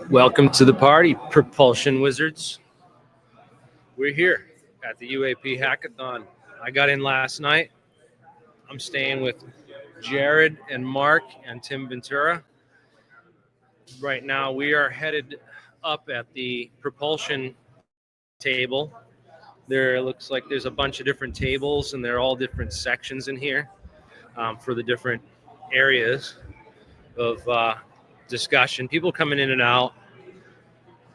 Welcome to the party, Propulsion Wizards. We're here at the UAP Hackathon. I got in last night. I'm staying with Jared and Mark and Tim Ventura. Right now, we are headed up at the Propulsion table. There looks like there's a bunch of different tables, and they're all different sections in here for the different areas of discussion. People coming in and out.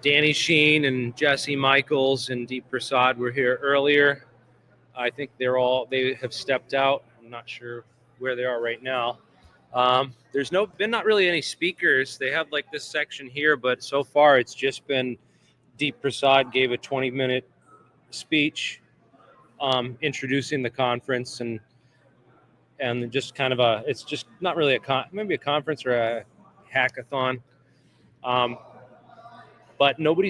Danny Sheen and Jesse Michaels and Deep Prasad were here earlier. I think they have stepped out. I'm not sure where they are right now. There's been not really any speakers. They have like this section here, but so far it's just been Deep Prasad gave a 20-minute speech introducing the conference and just kind of it's just not really maybe a conference or a hackathon. But nobody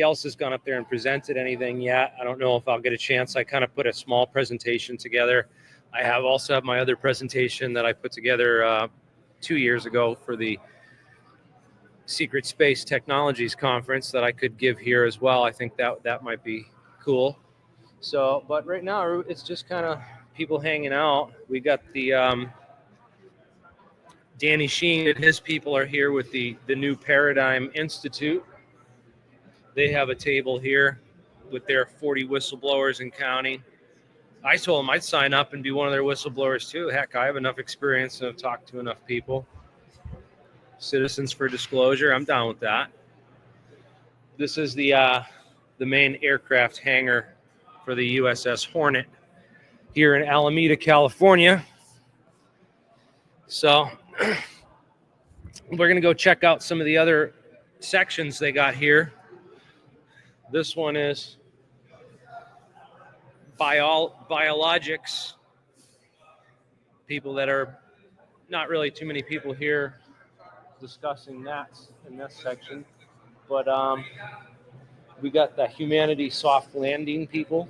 else has gone up there and presented anything yet. I don't know if I'll get a chance. I kind of put a small presentation together. I also have my other presentation that I put together 2 years ago for the Secret Space Technologies Conference that I could give here as well. I think that might be cool. So, but right now it's just kind of people hanging out. We got the Danny Sheen and his people are here with the New Paradigm Institute. They have a table here with their 40 whistleblowers and counting. I told them I'd sign up and be one of their whistleblowers too. Heck, I have enough experience and have talked to enough people. Citizens for Disclosure, I'm down with that. This is the main aircraft hangar for the USS Hornet here in Alameda, California. So we're going to go check out some of the other sections they got here. This one is biologics. People that are not really too many people here discussing that in this section. But we got the humanity soft landing people.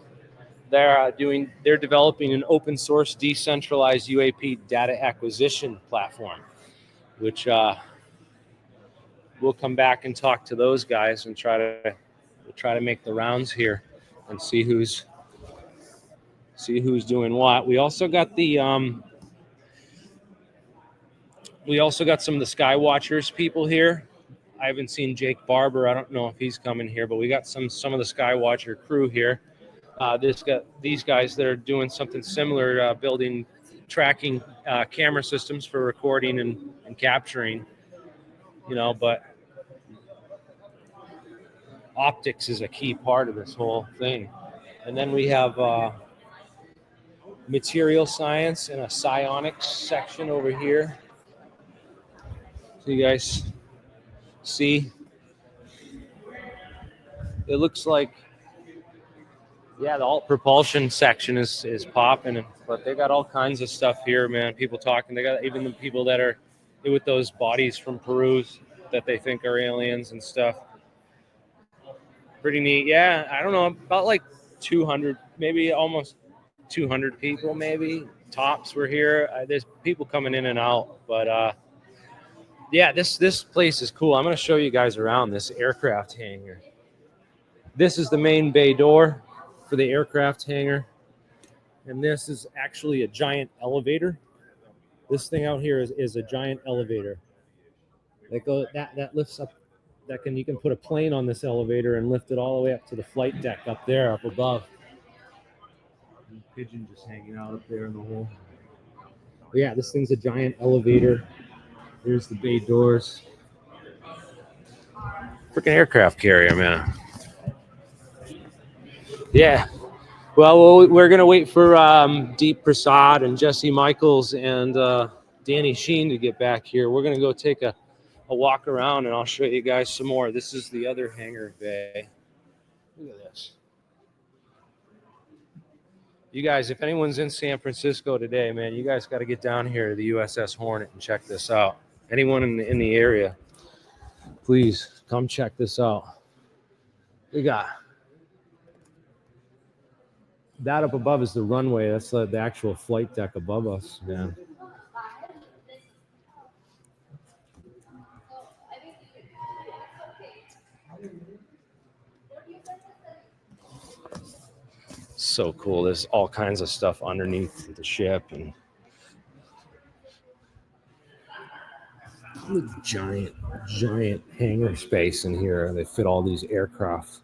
They're developing an open source decentralized UAP data acquisition platform, which we'll come back and talk to those guys and try to make the rounds here and see who's doing what. We also got some of the Skywatchers people here. I haven't seen Jake Barber. I don't know if he's coming here, but we got some of the Skywatcher crew here. These guys that are doing something similar, tracking camera systems for recording and capturing, but optics is a key part of this whole thing. And then we have material science and a psionics section over here. So you guys see, it looks like, yeah, the alt propulsion section is popping, but they got all kinds of stuff here, man. People talking. They got even the people that are with those bodies from Peru that they think are aliens and stuff. Pretty neat. Yeah, I don't know, about like 200, maybe almost 200 people, maybe tops were here. There's people coming in and out, but yeah, this place is cool. I'm going to show you guys around this aircraft hangar. This is the main bay door for the aircraft hangar, and this is actually a giant elevator. This thing out here is a giant elevator that lifts up. You can put a plane on this elevator and lift it all the way up to the flight deck up there, up above. And the pigeon just hanging out up there in the hole. But yeah, this thing's a giant elevator. There's the bay doors. Freaking aircraft carrier, man. Yeah. Well, we're going to wait for Deep Prasad and Jesse Michaels and Danny Sheen to get back here. We're going to go take a walk around, and I'll show you guys some more. This is the other hangar bay. Look at this. You guys, if anyone's in San Francisco today, man, you guys got to get down here to the USS Hornet and check this out. Anyone in the area, please come check this out. We got that up above is the runway. That's the actual flight deck above us, man. so cool. There's all kinds of stuff underneath the ship, and giant hangar space in here. They fit all these aircraft.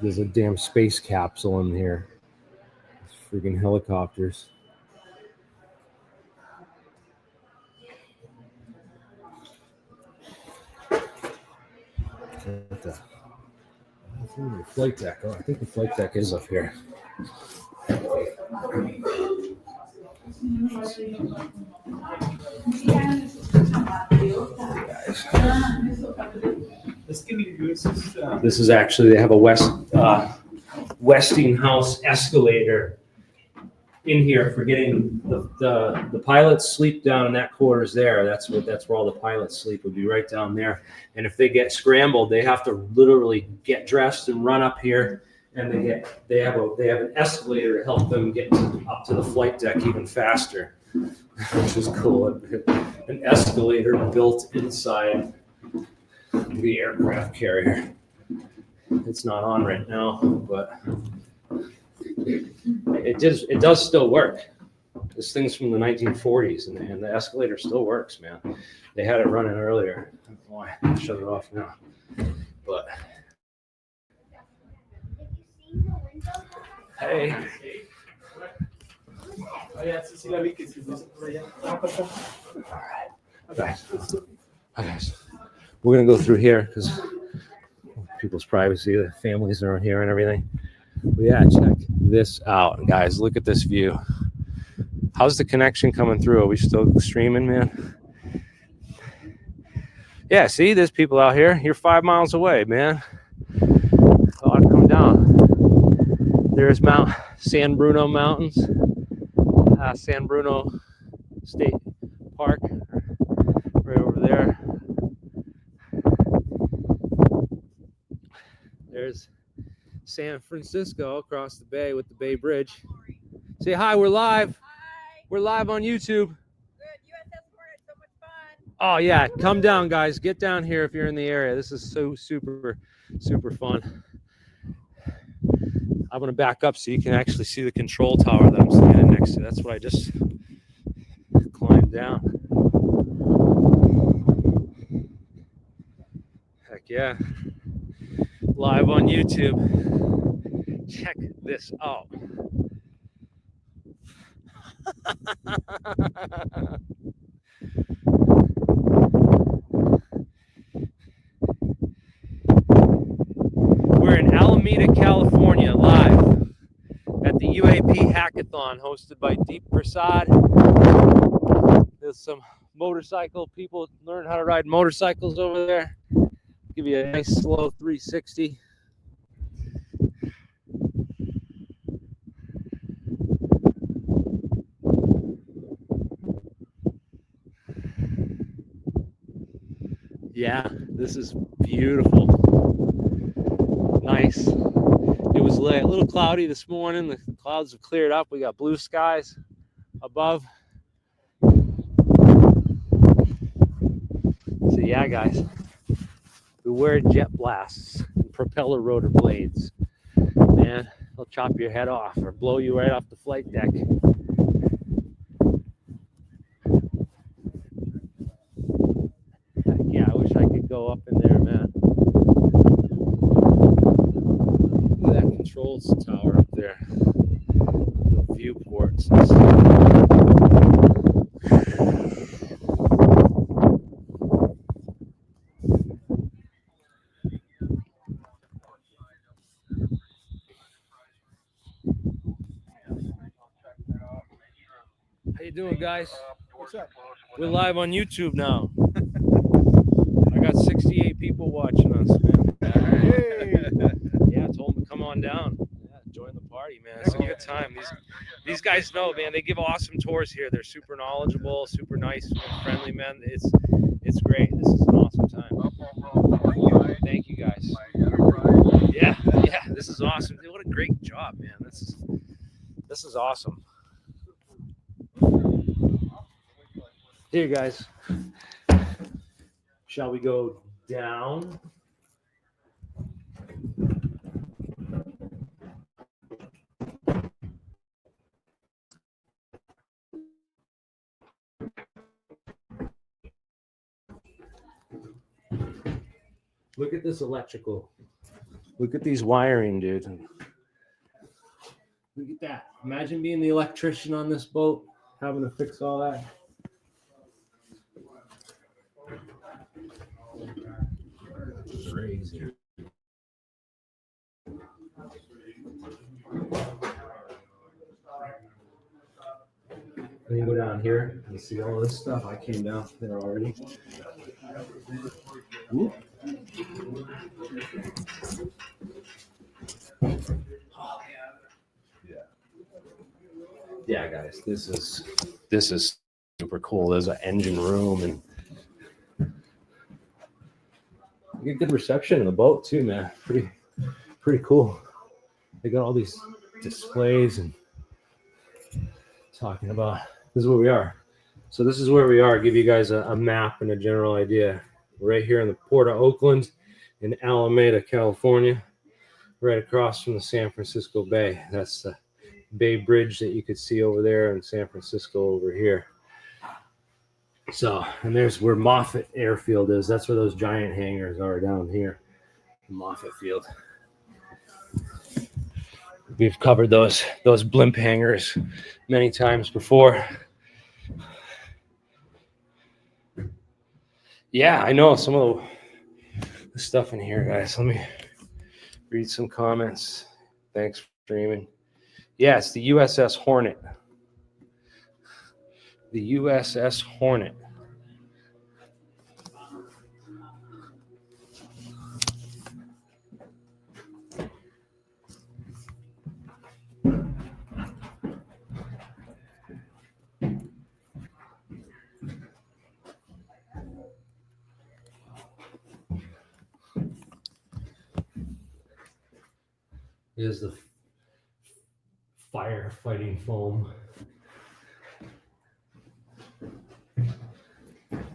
There's a damn space capsule in here. These freaking helicopters. What the flight deck? Oh, I think the flight deck is up here. This is actually, they have a Westinghouse escalator in here for getting the pilots sleep down in that quarters there. That's where all the pilots sleep, would be right down there. And if they get scrambled, they have to literally get dressed and run up here, and they have an escalator to help them get up to the flight deck even faster, which is cool. An escalator built inside the aircraft carrier. It's not on right now, but it does still work. This thing's from the 1940s, and the escalator still works, man. They had it running earlier. I don't know why I shut it off now. But hey. All right, guys. We're gonna go through here because people's privacy, the families are here and everything. But yeah, check this out, guys. Look at this view. How's the connection coming through? Are we still streaming, man? Yeah, see, there's people out here. You're 5 miles away, man. Oh, I'd come down. There's Mount San Bruno Mountains, San Bruno State Park, right over there. There's San Francisco across the bay with the Bay Bridge. Say hi, we're live. Hi. We're live on YouTube. Good. USS Hornet, so much fun. Oh yeah, come down, guys. Get down here if you're in the area. This is so super fun. I'm gonna back up so you can actually see the control tower that I'm standing next to. That's what I just climbed down. Heck yeah. Live on YouTube. Check this out. We're in Alameda, California, live at the UAP Hackathon hosted by Deep Prasad. There's some motorcycle people learn how to ride motorcycles over there. Give you a nice slow 360. Yeah, this is beautiful. Nice. It was a little cloudy this morning. The clouds have cleared up. We got blue skies above. So yeah, guys, beware jet blasts and propeller rotor blades. Man, they'll chop your head off or blow you right off the flight deck. Heck yeah, I wish I could go up in there, man. Look at that controls tower up there. The viewports and stuff. How you doing, guys? What's up? We're live on YouTube now. I got 68 people watching us, man. Hey. Yeah, I told them to come on down. Yeah, join the party, man. It's a good time. These guys know, man. They give awesome tours here. They're super knowledgeable, super nice, friendly, man. It's great. This is an awesome time. Thank you, guys. Yeah. This is awesome. What a great job, man. This is awesome. Here, guys. Shall we go down? Look at this electrical. Look at these wiring, dude. Look at that. Imagine being the electrician on this boat, having to fix all that. Crazy. Let me go down here and see all this stuff. I came down there already. Ooh. Yeah, guys, this is super cool. There's an engine room and you get good reception in the boat too, man. Pretty cool. They got all these displays and talking about this is where we are. So this is where we are. I'll give you guys a map and a general idea. We're right here in the Port of Oakland in Alameda, California, right across from the San Francisco Bay. That's the Bay Bridge that you could see over there in San Francisco over here. So, and there's where Moffett Airfield is. That's where those giant hangars are down here, the Moffett Field. We've covered those blimp hangars many times before. Yeah, I know some of the stuff in here, guys. Let me read some comments. Thanks for streaming. Yeah, it's the USS Hornet. The USS Hornet. Here's the firefighting foam.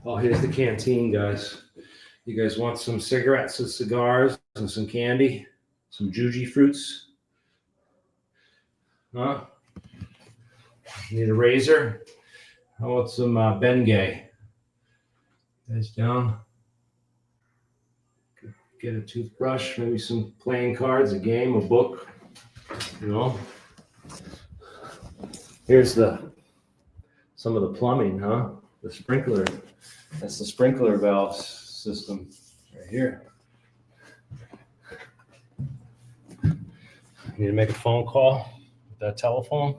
Oh, here's the canteen, guys. You guys want some cigarettes and cigars and some candy? Some juji fruits? Huh? Need a razor? How about some Bengay? Guys down? Get a toothbrush, maybe some playing cards, a game, a book, you know. Here's some of the plumbing, huh? The sprinkler. That's the sprinkler valve system right here. Need to make a phone call with that telephone.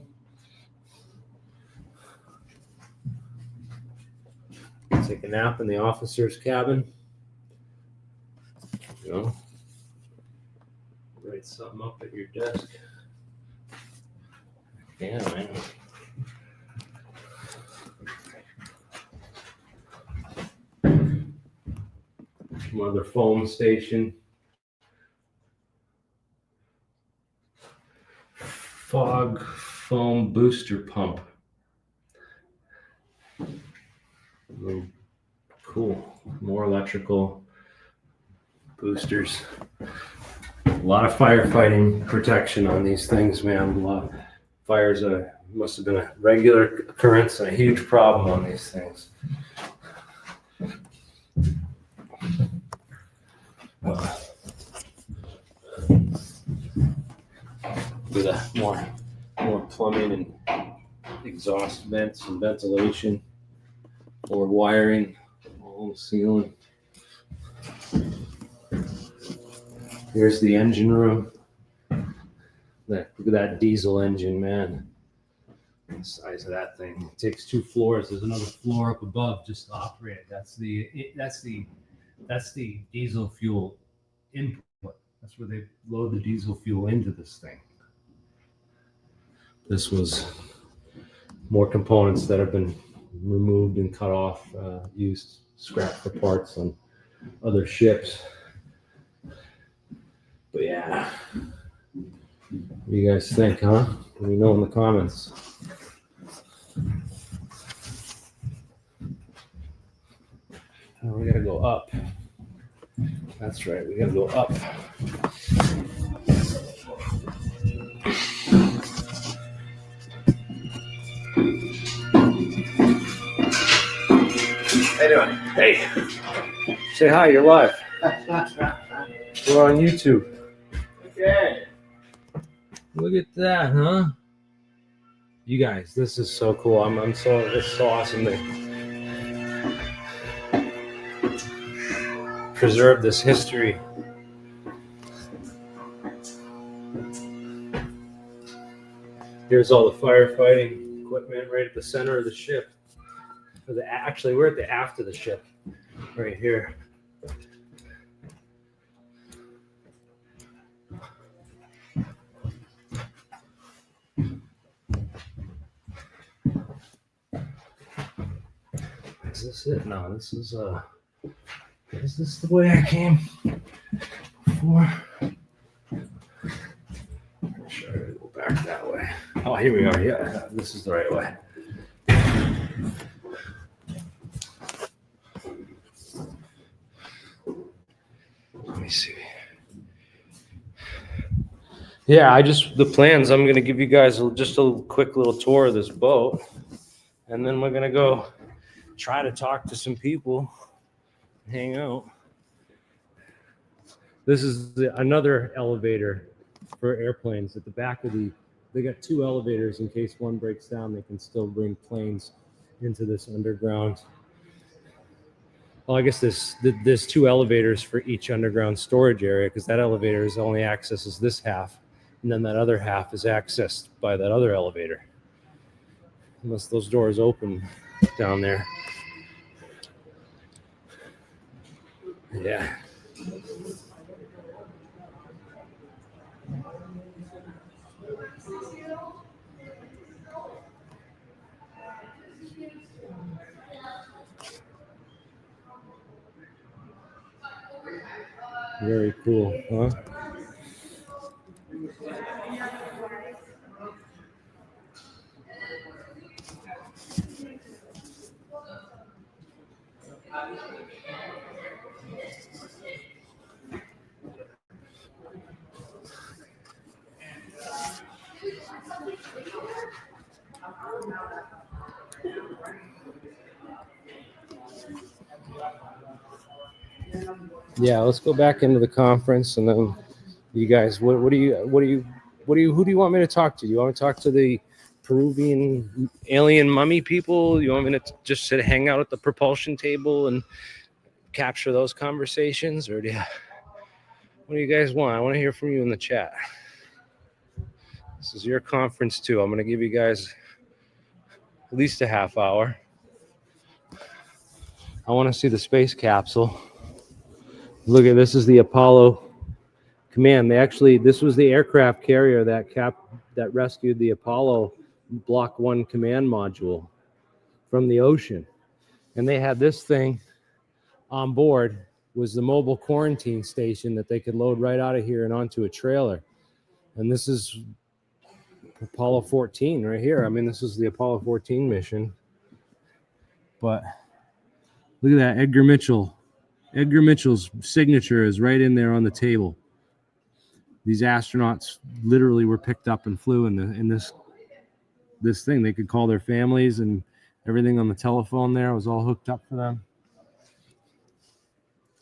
Take a nap in the officer's cabin. You know, write something up at your desk. Yeah, man. Another foam station. Fog foam booster pump. Cool. More electrical boosters. A lot of firefighting protection on these things, man. A lot of fires must have been a regular occurrence and a huge problem on these things. With more plumbing and exhaust vents and ventilation, more wiring, all the ceiling. Here's the engine room. Look at that diesel engine, man. The size of that thing. It takes 2 floors. There's another floor up above just to operate it. That's the diesel fuel input. That's where they load the diesel fuel into this thing. This was more components that have been removed and cut off, used scrap for parts on other ships. But yeah, what do you guys think, huh? Let me know in the comments. Oh, we gotta go up. That's right, we gotta go up. How you doing? Hey, say hi, you're live. We're on YouTube. Okay. Look at that, huh? You guys, this is so cool. It's so awesome to preserve this history. Here's all the firefighting equipment right at the center of the ship. Actually, we're at the aft of the ship, right here. Is this it? No, this is this the way I came before? Sure, I gotta go back that way. Oh, here we are. Yeah, this is the right way. Let me see. Yeah, the plans, I'm going to give you guys just a quick little tour of this boat. And then we're going to go try to talk to some people, hang out. This is another elevator for airplanes at the back of they got two elevators in case one breaks down. They can still bring planes into this underground. Well, I guess there's two elevators for each underground storage area because that elevator only accesses this half. And then that other half is accessed by that other elevator. Unless those doors open down there. Yeah. Very cool, huh? Yeah, let's go back into the conference and then you guys, who do you want me to talk to? Do you want me to talk to the Peruvian alien mummy people? You want me to just hang out at the propulsion table and capture those conversations? Or what do you guys want? I want to hear from you in the chat. This is your conference too. I'm going to give you guys at least a half hour. I want to see the space capsule. Look at this is the Apollo command. This was the aircraft carrier that rescued the Apollo Block 1 command module from the ocean. And they had this thing on board, was the mobile quarantine station that they could load right out of here and onto a trailer. And this is Apollo 14 right here. I mean, this is the Apollo 14 mission. But look at that, Edgar Mitchell. Edgar Mitchell's signature is right in there on the table. These astronauts literally were picked up and flew in this thing. They could call their families and everything on the telephone there was all hooked up for them.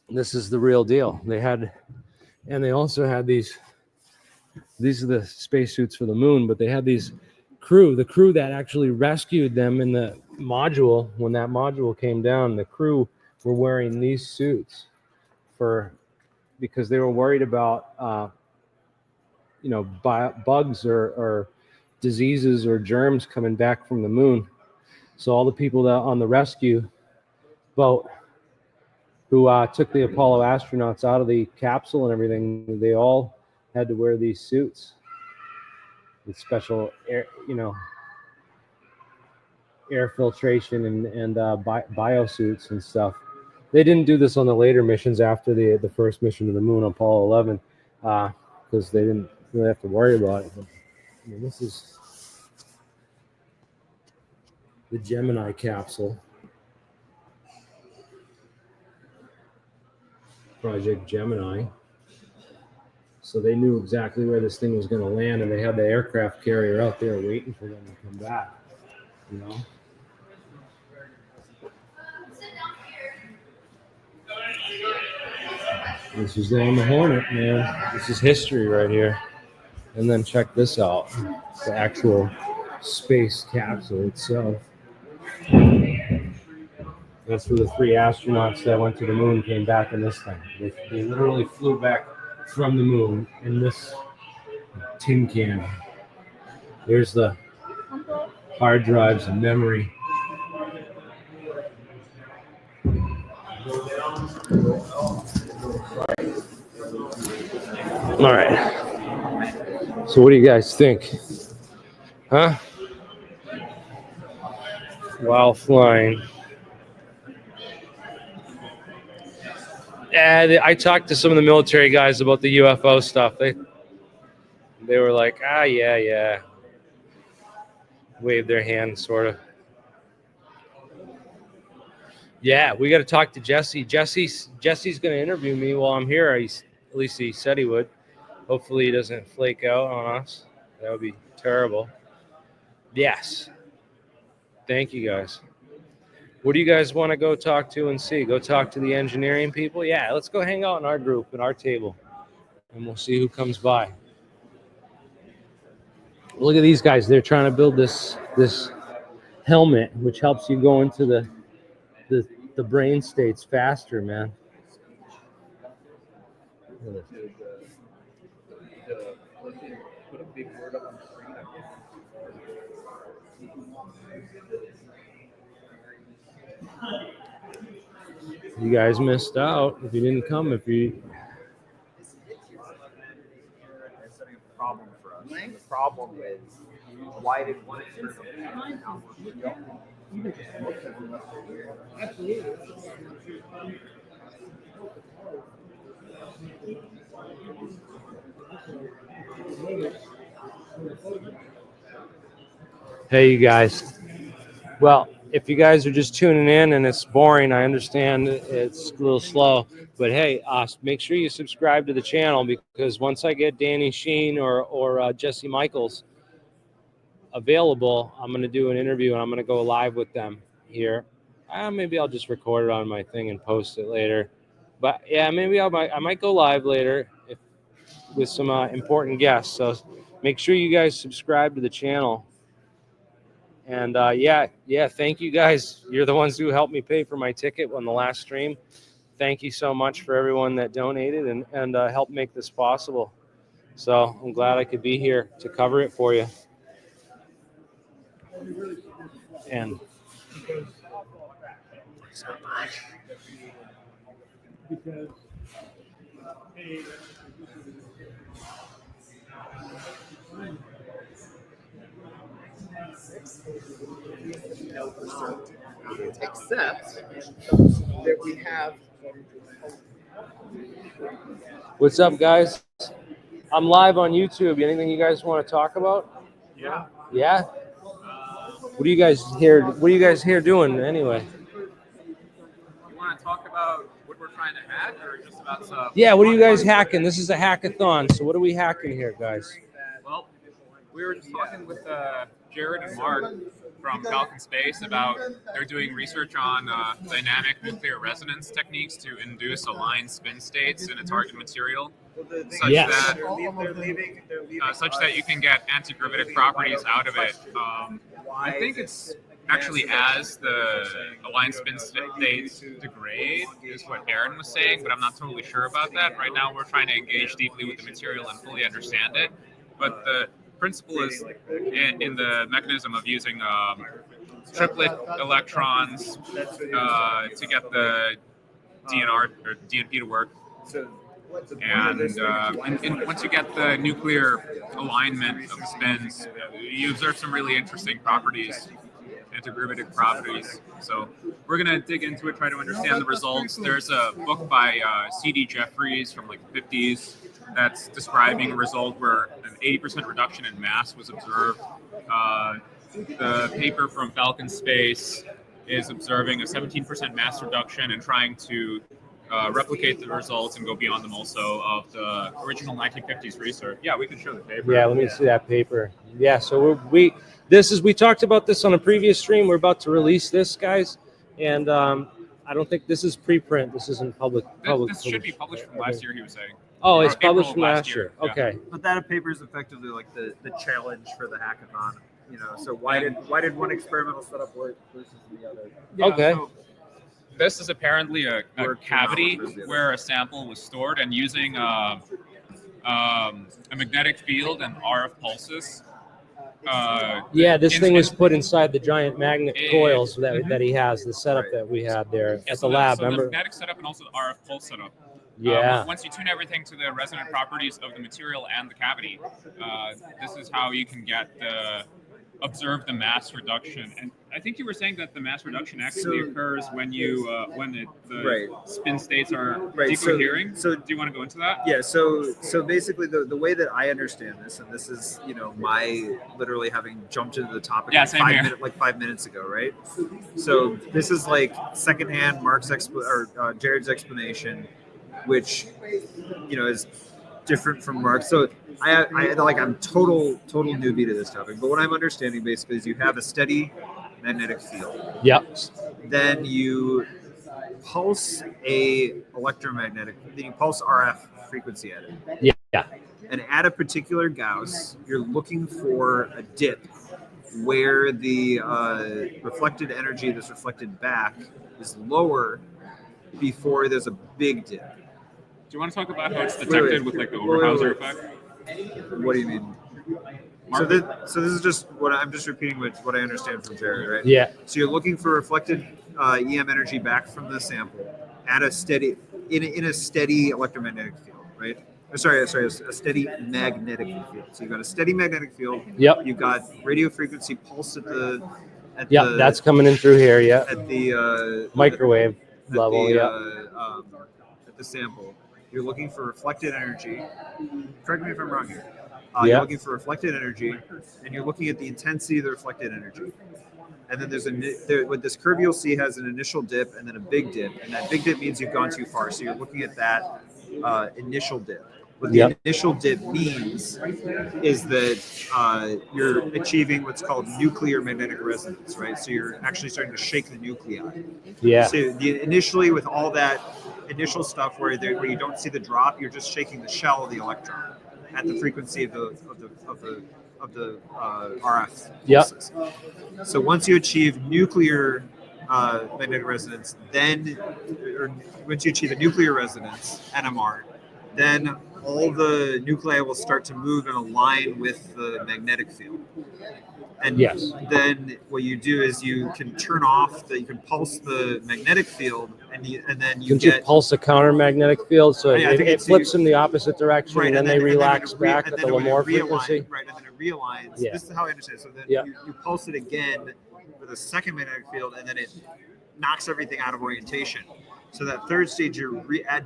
This is the real deal. They also had these are the spacesuits for the moon, but they had the crew that actually rescued them in the module. When that module came down, the crew were wearing these suits because they were worried about bugs or diseases or germs coming back from the moon. So all the people that on the rescue boat who took the Apollo astronauts out of the capsule and everything, they all had to wear these suits with special air filtration and biosuits and stuff. They didn't do this on the later missions after the first mission to the moon on Apollo 11 because they didn't really have to worry about it. But, I mean, this is the Gemini capsule. Project Gemini. So they knew exactly where this thing was going to land, and they had the aircraft carrier out there waiting for them to come back. This is on the Hornet, man. This is history right here. And then check this out, the actual space capsule itself. That's where the 3 astronauts that went to the moon came back in this thing. They literally flew back from the moon in this tin can. There's the hard drives and memory. All right. So what do you guys think? Huh? While flying. And I talked to some of the military guys about the UFO stuff. They were like, yeah. Waved their hand, sort of. Yeah, we got to talk to Jesse. Jesse's going to interview me while I'm here. At least he said he would. Hopefully he doesn't flake out on us. That would be terrible. Yes. Thank you, guys. What do you guys want to go talk to and see? Go talk to the engineering people? Yeah, let's go hang out in our group, at our table, and we'll see who comes by. Look at these guys. They're trying to build this helmet, which helps you go into the brain states faster, man. You guys missed out if you didn't come. They're setting up a problem for us. The problem is, why did one experiment not work? Hey, you guys. Well, if you guys are just tuning in and it's boring, I understand it's a little slow. But hey, make sure you subscribe to the channel, because once I get Danny Sheen or Jesse Michaels available, I'm going to do an interview and I'm going to go live with them here. Maybe I'll just record it on my thing and post it later. But yeah, maybe I might go live later with some important guests. So make sure you guys subscribe to the channel. And yeah, thank you guys. You're the ones who helped me pay for my ticket on the last stream. Thank you so much for everyone that donated and helped make this possible. So I'm glad I could be here to cover it for you. And so much. Except that we have. What's up, guys? I'm live on YouTube. Anything you guys want to talk about? Yeah. Yeah. What are you guys here doing anyway? You want to talk about what we're trying to hack, or just about some? Yeah. What are you guys hacking? This is a hackathon. So what are we hacking here, guys? Well, we were just talking with Jared and Mark from Falcon Space about they're doing research on dynamic nuclear resonance techniques to induce aligned spin states in a target material, such that you can get antigravitic properties out of it. I think it's actually as the aligned spin states degrade is what Aaron was saying, but I'm not totally sure about that. Right now we're trying to engage deeply with the material and fully understand it, but the principle is in the mechanism of using triplet electrons to get the DNR or DNP to work. And once you get the nuclear alignment of the spins, you observe some really interesting properties, antigravitic properties. So we're going to dig into it, try to understand the results. There's a book by C.D. Jeffries from like the 50s that's describing a result where an 80% reduction in mass was observed. The paper from Falcon Space is observing a 17% mass reduction and trying to replicate the results and go beyond them also of the original 1950s research. Yeah, we can show the paper. Yeah, let me see that paper. Yeah, so we talked about this on a previous stream. We're about to release this, guys, and I don't think this is preprint. This isn't public. This should be published from last year, he was saying. Oh, it's April published of from last year. Yeah. Okay. But that paper is effectively like the challenge for the hackathon. So why did one experimental setup work versus the other? Okay. So this is apparently a Work cavity versus the other. where a sample was stored, and using a magnetic field and RF pulses. Yeah, this thing was instant- put inside the giant magnet coils that he has. The setup Right. that we had there Yeah, at so the lab. So the Remember? magnetic setup and also the RF pulse setup. Yeah. Once you tune everything to the resonant properties of the material and the cavity, this is how you can observe the mass reduction. And I think you were saying that the mass reduction actually occurs when the Right. spin states are Right, so- decohering. so- do you want to go into that? Yeah, so basically the way that I understand this, and this is my literally having jumped into the topic Yeah, same here. 5 minutes ago, right? So this is like secondhand Jared's explanation, which is different from Mark. So I'm total newbie to this topic, but what I'm understanding basically is you have a steady magnetic field. Yep. Then you pulse then you pulse RF frequency at it. Yeah. And at a particular Gauss, you're looking for a dip where the reflected energy that's reflected back is lower before there's a big dip. Do you want to talk about how it's detected with like the Oberhauser effect? What do you mean? So this is just I'm just repeating what I understand from Jared, right? Yeah. So you're looking for reflected EM energy back from the sample at a steady in a steady electromagnetic field, right? A steady magnetic field. So you've got a steady magnetic field. Yep. You've got radio frequency pulse at Yep. That's coming in through here. Yeah. at the Microwave at level. the, Yeah. at the sample. You're looking for reflected energy. Correct me if I'm wrong here. Yeah. You're looking for reflected energy, and you're looking at the intensity of the reflected energy. And then what this curve you'll see has an initial dip and then a big dip, and that big dip means you've gone too far. So you're looking at that initial dip. What the initial dip means is that you're achieving what's called nuclear magnetic resonance, right? So you're actually starting to shake the nuclei. Yeah. So initially, with all that initial stuff where you don't see the drop, you're just shaking the shell of the electron at the frequency of the RF pulses. So once you achieve nuclear magnetic resonance, once you achieve a nuclear resonance, NMR, then all the nuclei will start to move and align with the magnetic field. And then what you do is you can you can pulse the magnetic field, and then you pulse a counter magnetic field, so I think it flips in the opposite direction, right, and then they relax back and at then the when it Lamore realigns- frequency. Right, and then it realigns. Yeah. This is how I understand it. So then Yeah. you pulse it again with a second magnetic field, and then it knocks everything out of orientation. So that third stage,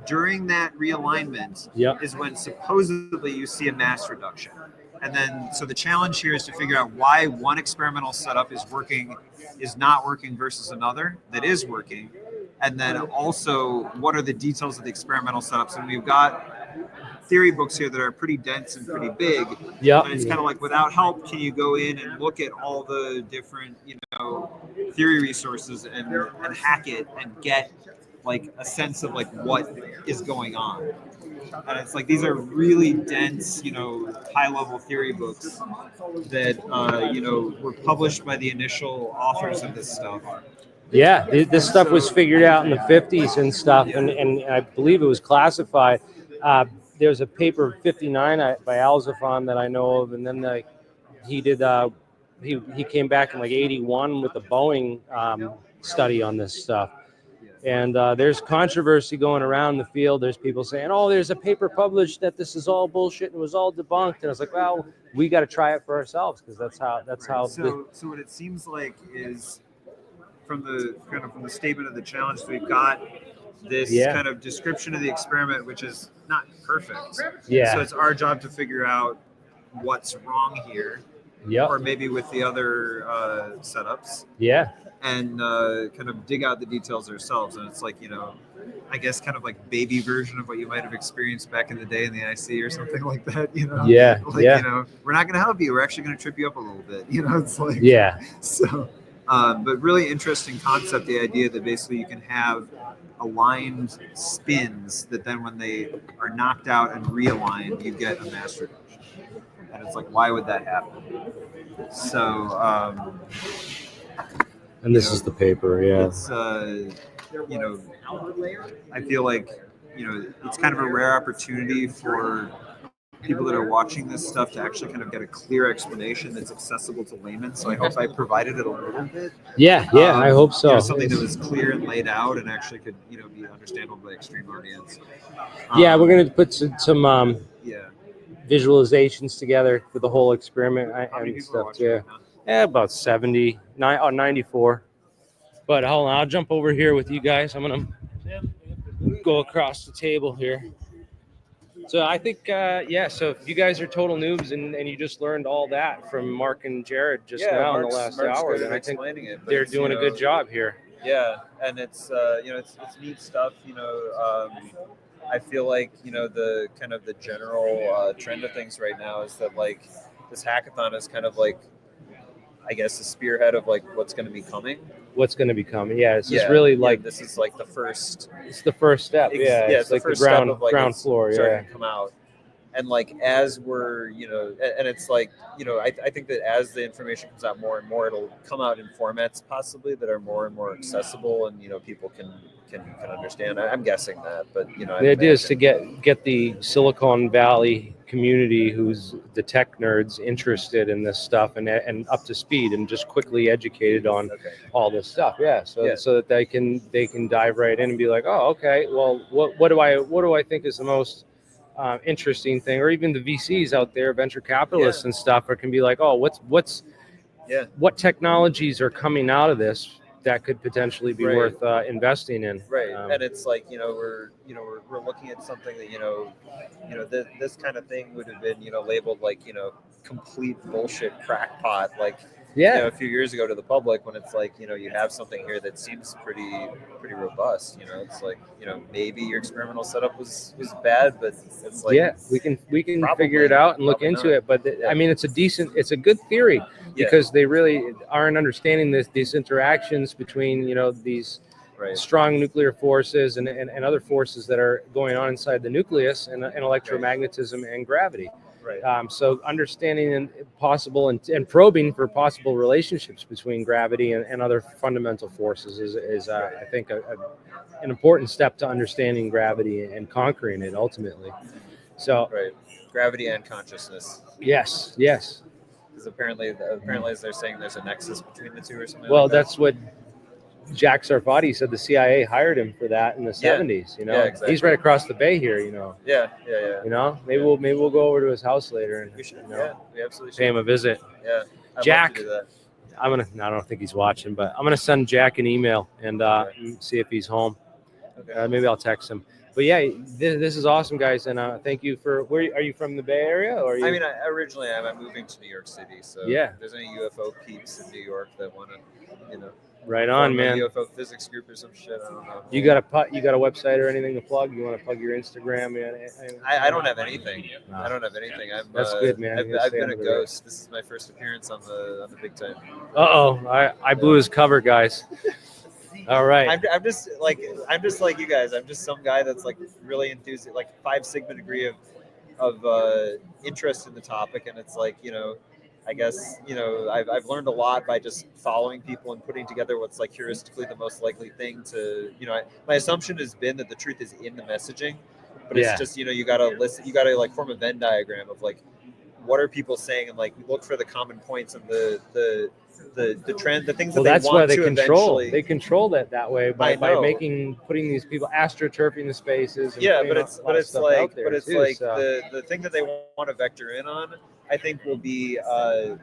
during that realignment, is when supposedly you see a mass reduction. And then, so the challenge here is to figure out why one experimental setup is not working versus another that is working. And then also, what are the details of the experimental setups? And we've got theory books here that are pretty dense and pretty big. And it's kind of like, without help, can you go in and look at all the different, theory resources and hack it and get like a sense of like what is going on? And it's like, these are really dense, high level theory books that, were published by the initial authors of this stuff. Yeah, this stuff was figured out in the 50s and stuff, and I believe it was classified. There's a paper 59 by Alzafan that I know of, and then he did he came back in like 81 with the Boeing study on this stuff. And there's controversy going around the field. There's people saying, "Oh, there's a paper published that this is all bullshit and it was all debunked." And I was like, "Well, we got to try it for ourselves, because that's how." So what it seems like is, from the statement of the challenge, we've got this kind of description of the experiment, which is not perfect. Yeah. So it's our job to figure out what's wrong here. Yep. Or maybe with the other setups. Yeah. And kind of dig out the details ourselves. And it's like, I guess kind of like baby version of what you might have experienced back in the day in the IC or something like that, Yeah. Like, we're not going to help you. We're actually going to trip you up a little bit. It's like, yeah. So But really interesting concept, the idea that basically you can have aligned spins that then when they are knocked out and realigned, you get a mass reduction. And it's like, why would that happen? So, And this is the paper, yeah. it's, I feel like, it's kind of a rare opportunity for people that are watching this stuff to actually kind of get a clear explanation that's accessible to laymen. So I hope I provided it a little bit. Yeah, I hope so. Something that was clear and laid out and actually could, be understandable by extreme audience. Yeah, we're gonna put some Yeah. visualizations together for the whole experiment How many and people are stuff watching too. right now? Yeah, about 94. But hold on, I'll jump over here with you guys. I'm gonna go across the table here. So I think, so if you guys are total noobs and you just learned all that from Mark and Jared just now in the last hour, then I think they're doing a good job here. Yeah, and it's it's neat stuff. I feel like the kind of the general trend of things right now is that like this hackathon is kind of like, I guess, the spearhead of like what's going to be coming. What's going to be coming? Yeah, it's just really like this is like the first. It's the first step. It's like the ground step of, like, ground it's floor. starting Yeah. to come out. And like as we're and it's like I think that as the information comes out more and more, it'll come out in formats possibly that are more and more accessible and people can understand. I'm guessing that, but The idea is to get the Silicon Valley community, who's the tech nerds, interested in this stuff and up to speed and just quickly educated on all this stuff. So that they can dive right in and be like, oh, okay, well, what do I think is the most interesting thing, or even the VCs out there, venture capitalists and stuff, or can be like, oh, what technologies are coming out of this that could potentially be worth investing in. And it's like we're looking at something that this kind of thing would have been labeled like complete bullshit crackpot like a few years ago to the public, when it's like you have something here that seems pretty robust. It's like maybe your experimental setup was bad, but it's like we can figure it out and look into it. But I mean, it's a good theory because they really aren't understanding these interactions between these strong nuclear forces and other forces that are going on inside the nucleus and electromagnetism and gravity. So understanding and possible and probing for possible relationships between gravity and other fundamental forces is I think an important step to understanding gravity and conquering it ultimately. So gravity and consciousness. Yes. Because apparently as they're saying, there's a nexus between the two or something. Well, that's what Jack Sarfati said. The CIA hired him for that in the 70s. exactly. He's right across the bay here. Yeah. Maybe we'll go over to his house later and we should. We absolutely should pay him a visit. Yeah, Jack. Love to do that. I don't think he's watching, but I'm gonna send Jack an email and see if he's home. Maybe I'll text him. But yeah, this is awesome, guys, and thank you for. Where are you from? The Bay Area, or? I mean, originally I'm moving to New York City, so if there's any UFO peeps in New York that want to, right on, man. UFO physics group or some shit. I don't know. You got a website or anything to plug? You want to plug your Instagram? I don't have anything. No. I don't have anything. That's good, man. I've been a ghost. This is my first appearance on the big time. I blew his cover, guys. All right. I'm just like you guys. I'm just some guy that's like really enthusiastic, like 5 sigma degree of interest in the topic, and it's like I guess I've learned a lot by just following people and putting together what's like heuristically the most likely thing to my assumption has been that the truth is in the messaging, but it's just you gotta listen, you gotta like form a Venn diagram of like what are people saying and like look for the common points and the trend, the things that they that's want why they to control. eventually. They control that way by putting these people astroturfing the spaces. And but it's like the thing that they want to vector in on, I think will be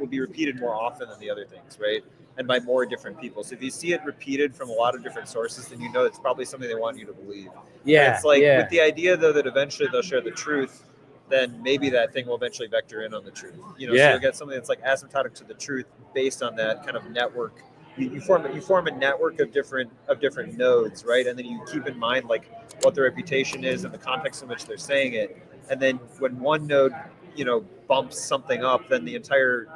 repeated more often than the other things, right? And by more different people. So if you see it repeated from a lot of different sources, then it's probably something they want you to believe. And it's like with the idea though that eventually they'll share the truth, then maybe that thing will eventually vector in on the truth. So you'll get something that's like asymptotic to the truth based on that kind of network. You form a network of different nodes, right? And then you keep in mind like what their reputation is and the context in which they're saying it. And then when one node, bumps something up, then the entire,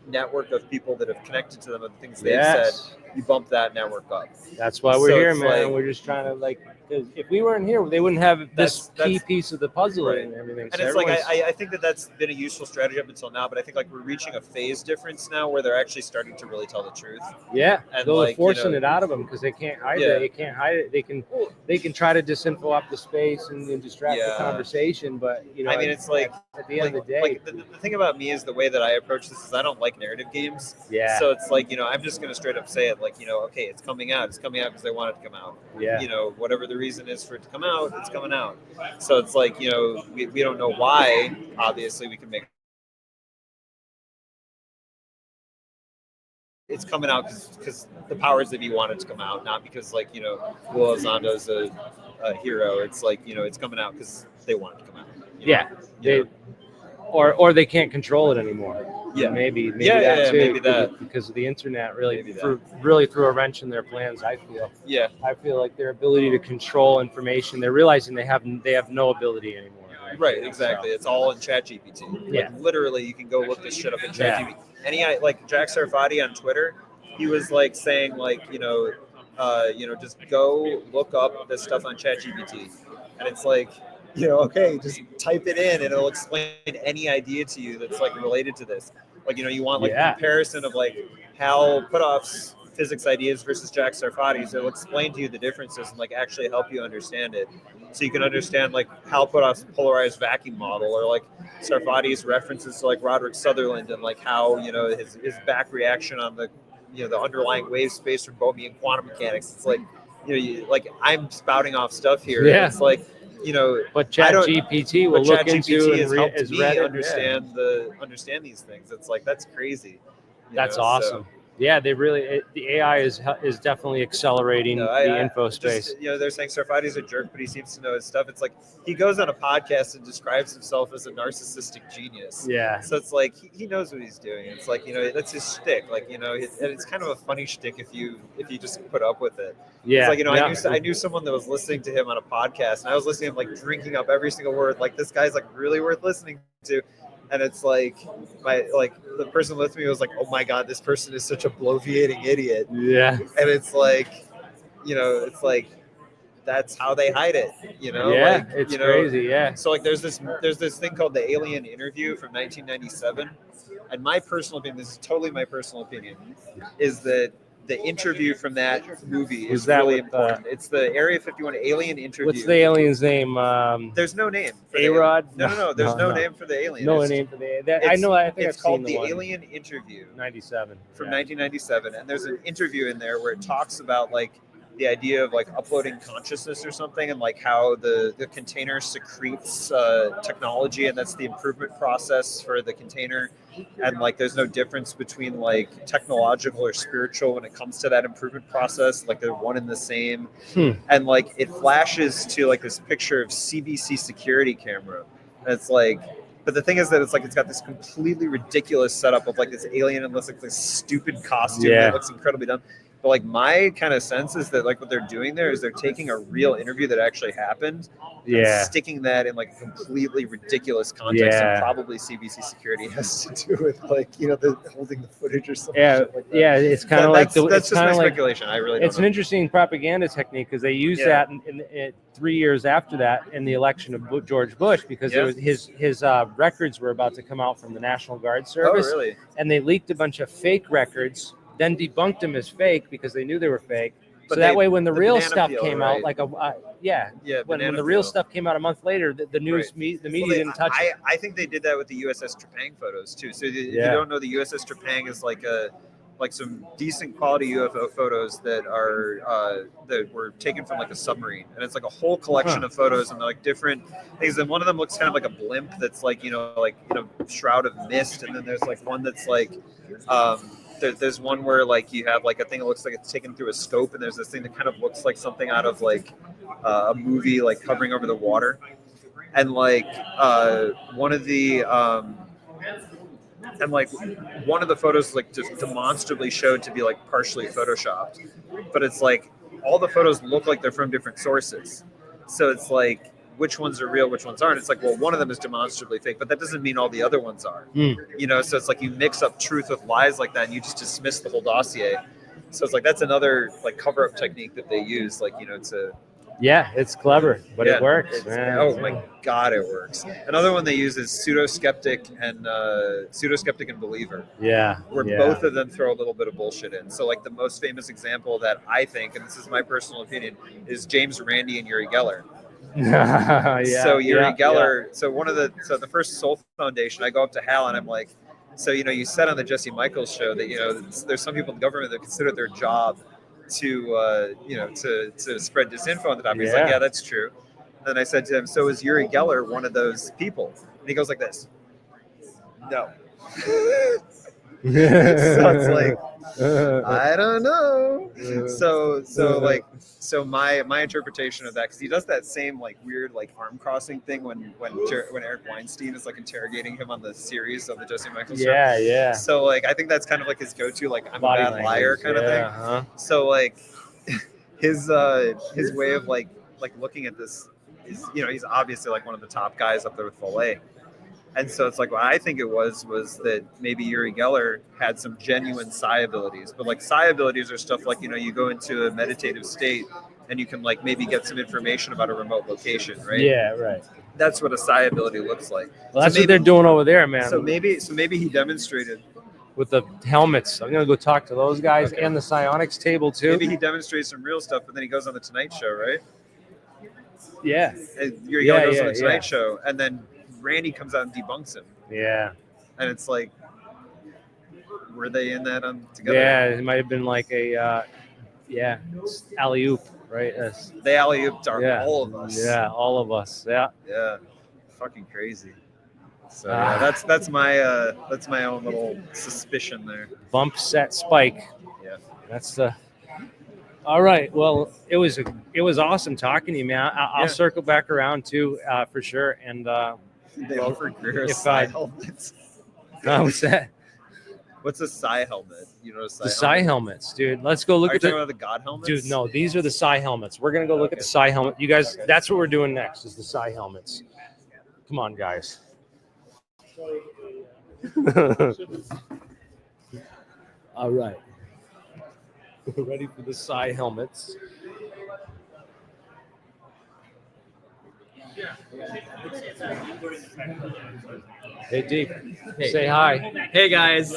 network of people that have connected to them and the things they've said, you bump that network up. That's why we're So here, it's man. like- We're just trying to like, 'cause if we weren't here, they wouldn't have this key That's- piece of the puzzle right. and everything. And So it's like everyone's- I think that's been a useful strategy up until now, but I think like we're reaching a phase difference now where they're actually starting to really tell the truth. yeah, and they're like, forcing you know- it out of them because they can't hide Yeah. it. They can't hide it. They can try to disinfo up the space and distract the Yeah. conversation, but you know, I mean, it's like at the end of the day, like the thing about me is the way that I approach this is I don't like narrative games. yeah, So it's like, you know, I'm just going to straight up say it like, you know, okay, it's coming out. It's coming out because they want it to come out. yeah, You know, whatever the reason is for it to come out, it's coming out. So it's like, you know, we don't know why. Obviously, we can make it's coming out because the powers that be wanted to come out, not because like, you know, Will Elizondo's a hero. It's like, you know, it's coming out because they want it to come out. You know? yeah. They or they can't control it anymore. Yeah. maybe Yeah, that yeah, too, maybe that. because of the internet really Maybe that. really threw a wrench in their plans. I feel like their ability to control information, they're realizing they have no ability anymore. Right, exactly. It's all in ChatGPT. Yeah. Like, literally, you can go look this shit up in Yeah. ChatGPT. Like Jack Sarfati on Twitter, he was like saying like, you know, just go look up this stuff on ChatGPT, and it's like, you know, okay, just type it in and it'll explain any idea to you that's like related to this. Like, you know, you want like a comparison of like Hal Puthoff's physics ideas versus Jack Sarfati's. It'll explain to you the differences and like actually help you understand it. So you can understand like Hal Puthoff's polarized vacuum model, or like Sarfati's references to like Roderick Sutherland and like how, you know, his back reaction on the, you know, the underlying wave space from Bohmian quantum mechanics. It's like, you know, like I'm spouting off stuff here. Yeah. It's like, you know, But ChatGPT will look into has and helped has me read it. understand these things. It's like, that's crazy. That's know, awesome. So, Yeah, the AI is definitely accelerating the info space. you know, they're saying Sarfati's a jerk, but he seems to know his stuff. It's like he goes on a podcast and describes himself as a narcissistic genius. Yeah. So it's like he knows what he's doing. It's like, you know, that's his shtick. Like, you know, and it's kind of a funny shtick if you just put up with it. Yeah. It's like, you know, I knew someone that was listening to him on a podcast, and I was listening to him like drinking up every single word. Like, this guy's like really worth listening to. And it's like the person with me was like, oh my God, this person is such a bloviating idiot. Yeah. And it's like, you know, it's like that's how they hide it, you know? Yeah, like, it's you know, crazy. Yeah. So like there's this thing called the Alien Interview from 1997. And my personal opinion, this is totally my personal opinion, is that the interview from that movie is really important. It's the Area 51 Alien Interview. What's the alien's name? There's no name. A-Rod? No. There's no name for the alien. No There's- name for the. I know. I think it's I've called seen the one. Alien Interview 97 from 1997, and there's an interview in there where it talks about like the idea of like uploading consciousness or something, and like how the container secretes technology, and that's the improvement process for the container, and like there's no difference between like technological or spiritual when it comes to that improvement process. Like they're one and the same. And like it flashes to like this picture of CBC security camera, and it's like. But the thing is that it's like it's got this completely ridiculous setup of like this alien and looks like this stupid costume that looks incredibly dumb. But like my kind of sense is that like what they're doing there is they're taking a real interview that actually happened, and sticking that in like a completely ridiculous context, and probably CBC security has to do with like, you know, the holding the footage or something. Like that. It's kind of like that's just my speculation. I really don't it's know. an interesting propaganda technique because they used that in 3 years after that in the election of George Bush, because it was his records were about to come out from the National Guard Service. Oh, really? And they leaked a bunch of fake records, then debunked them as fake because they knew they were fake. But so that way, when the real banana stuff peel, came right? out, like when banana the real peel. stuff came out a month later, the news, the media didn't touch it. I think they did that with the USS Trepang photos too. So if you don't know, the USS Trepang is like some decent quality UFO photos that are that were taken from like a submarine, and it's like a whole collection of photos, and they're like different things. And one of them looks kind of like a blimp that's like, you know, like in a shroud of mist, and then there's like one that's like there's one where like you have like a thing that looks like it's taken through a scope, and there's this thing that kind of looks like something out of like a movie, like hovering over the water, and like one of the and like one of the photos like just demonstrably showed to be like partially photoshopped, but it's like all the photos look like they're from different sources. So it's like which ones are real, which ones aren't. It's like, well, one of them is demonstrably fake, but that doesn't mean all the other ones are. You know, so it's like you mix up truth with lies like that, and you just dismiss the whole dossier. So it's like that's another like cover-up technique that they use, like, you know, to. Yeah, it's clever, but Yeah, it works. Man. Oh my God, it works. Another one they use is pseudo-skeptic and believer. Yeah. Where both of them throw a little bit of bullshit in. So like the most famous example that I think, and this is my personal opinion, is James Randi and Uri Geller. So Uri Geller, so the first Soul Foundation, I go up to Hal and I'm like, so, you know, you said on the Jesse Michaels show that, you know, there's some people in the government that consider their job to you know, to spread disinfo on the topic. He's like, yeah, that's true. And then I said to him, so is Uri Geller one of those people? And he goes like this. No. So it's like, I don't know. So my interpretation of that, because he does that same like weird like arm crossing thing when Eric Weinstein is like interrogating him on the series of the Jesse Michaels show. Yeah. So like I think that's kind of like his go-to, like I'm a bad liar kind of thing. So like his way of like looking at this is, you know, he's obviously like one of the top guys up there with Follet. And so it's like what I think it was that maybe Uri Geller had some genuine psi abilities, but like psi abilities are stuff like, you know, you go into a meditative state and you can like maybe get some information about a remote location, right? Yeah, right. That's what a psi ability looks like. Well, that's what they're doing over there, man. So maybe he demonstrated with the helmets. I'm gonna go talk to those guys and the psionics table too. Maybe he demonstrates some real stuff, but then he goes on the Tonight Show, right? Yeah. Uri Geller goes on the Tonight Show, and then Randy comes out and debunks him. Yeah. And it's like, were they in that together? Yeah, it might have been like a, alley-oop, right? They alley-ooped all of us. Yeah, all of us. Yeah. Yeah. Fucking crazy. So that's my own little suspicion there. Bump, set, spike. Yeah. That's the. All right. Well, it was awesome talking to you, man. I'll circle back around too, for sure. And they offer Greer psi helmets. What's that? What's a psi helmet? You know, the psi helmets, dude. Let's go look at the God helmets. Dude, no, these are the psi helmets. We're gonna go look at the psi helmet. You guys, that's what we're doing next. Is the psi helmets. Come on, guys. All right. Ready for the psi helmets. Hey, Deep. Hey. Say hi. Hey, guys.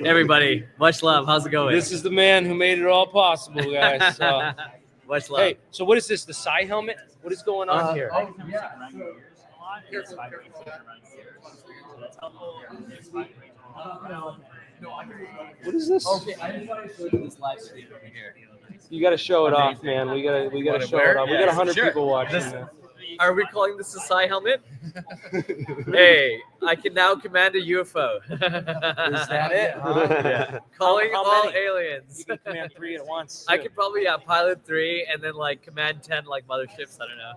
Everybody. Much love. How's it going? This is the man who made it all possible, guys. Much love. Hey, so what is this? The psi helmet? What is going on here? What is this? Okay, I just want to show you this live stream over here. You got to show it off, man. We got to show it off. We got 100 people watching. Are we calling this a psi helmet? Hey, I can now command a UFO. Is that it? Yeah. Calling all aliens. You can command 3 at once. I could probably pilot 3 and then like command 10 like motherships. I don't know.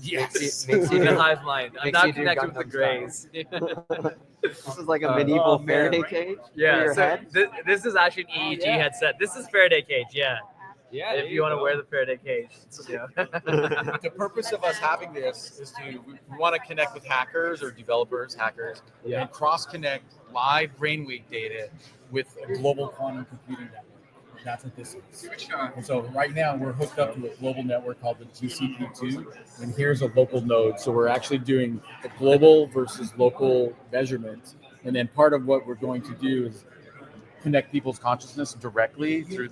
Yes. Makes you the hive mind. I'm not connected with the Greys. This is like a medieval Faraday cage. Yeah. So this is actually an EEG headset. This is Faraday cage. Yeah. Yeah, if you want to wear the Faraday cage. Yeah. The purpose of us having this is we want to connect with hackers or developers, and cross-connect live brainwave data with a global quantum computing network. That's what this is. And so right now we're hooked up to a global network called the GCP2, and here's a local node. So we're actually doing a global versus local measurement. And then part of what we're going to do is connect people's consciousness directly through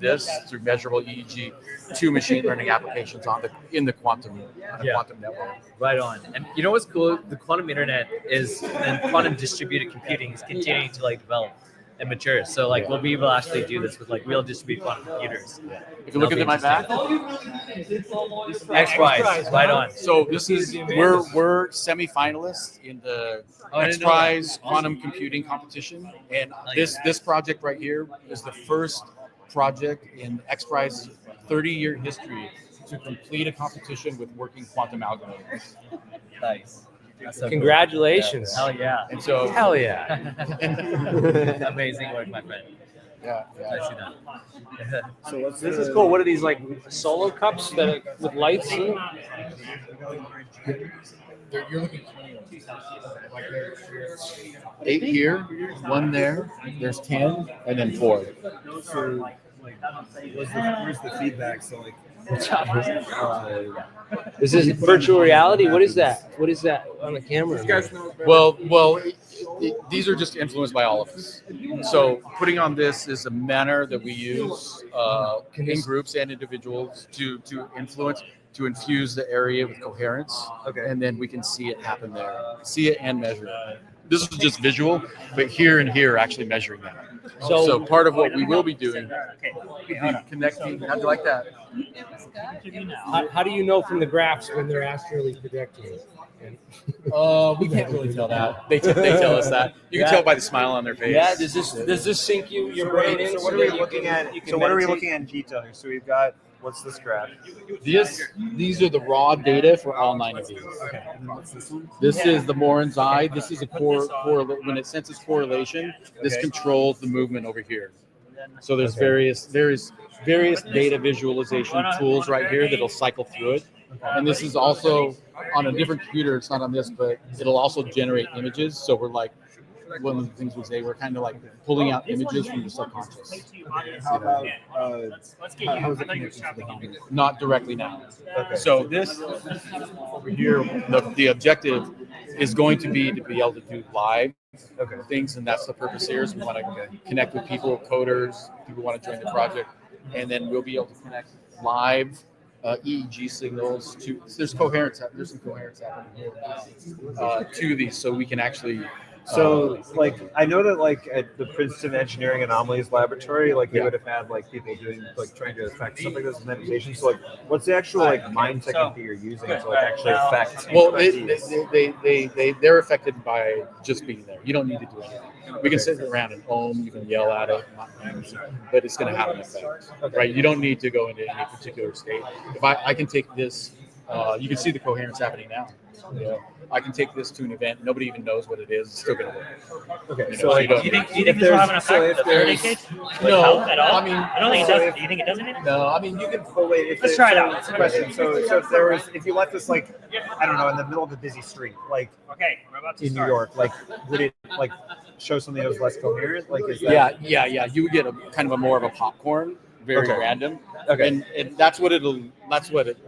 measurable EEG to machine learning applications in the quantum network. Right on. And you know what's cool? The quantum internet and quantum distributed computing is continuing to like develop and mature. So like we'll be able to actually do this with like real distributed quantum computers. If you look at my back, X-Prize, right on. So this is we're semi-finalists in the X-Prize quantum computing competition, and this project right here is the first project in X-Prize's 30-year history to complete a competition with working quantum algorithms. Nice. So congratulations. Cool. Hell yeah. And so hell yeah. Amazing work, my friend. Yeah. I see that. So let's This is cool. What are these, like solo cups that are, with lights? You're looking at 20. Like there's 8 here, 1 there. There's 10, and then 4. So, where's the feedback? So like, Is this virtual reality? What is that? What is that on the camera? Well, these are just influenced by all of us. So putting on this is a manner that we use in groups and individuals to influence, to infuse the area with coherence. Okay. And then we can see it happen there, see it and measure it. This is just visual, but here and here are actually measuring that. So part of what we will be doing will be connecting. How'd you like that? How do you know from the graphs when they're astrally projecting? We can't really tell that. They tell us that. You can tell by the smile on their face. Yeah. Does this sink your brain in? So what are we looking at? So what are we looking at in detail here? So we've got, what's this graph? These are the raw data for all 9 of these. Okay. And then what's this one? This is the Morin's eye. This is a when it senses correlation, this controls the movement over here. So there's various data visualization tools right here that'll cycle through it. And this is also on a different computer. It's not on this, but it'll also generate images. So we're like, one of the things we say, we're kind of like pulling out images from the subconscious. How about, how is it connected to the human? Not directly now. Okay. So this over here, the objective is going to be able to do live things, and that's the purpose here. Is we want to connect with people, coders, people who want to join the project, and then we'll be able to connect live EEG signals to. There's some coherence happening here now to these, so we can actually. So, like, I know that, like, at the Princeton Engineering Anomalies Laboratory, like, they would have had, like, people doing, like, trying to affect something like this with meditation. So, like, what's the actual, like, mind technique that you're using to, like, actually affect? Well, they're affected by just being there. You don't need to do anything. We can sit around and you can yell at it, but it's going to have an effect, right? You don't need to go into any particular state. If I can take this, you can see the coherence happening now. Yeah. I can take this to an event. Nobody even knows what it is. It's still going to work. Okay. So like, do you think this will have an effect? The Faraday cage? No, At all? I mean, I don't think it does. Do you think it does anything? No, I mean you can. Well, wait, Let's try it out. Question. So if you left this, like, I don't know, in the middle of a busy street, like, Okay, we're about to in start. New York, like, would it, like, show something that was less coherent? Like, is that? Yeah. You would get a kind of a more of a popcorn, very random. Okay. And that's what it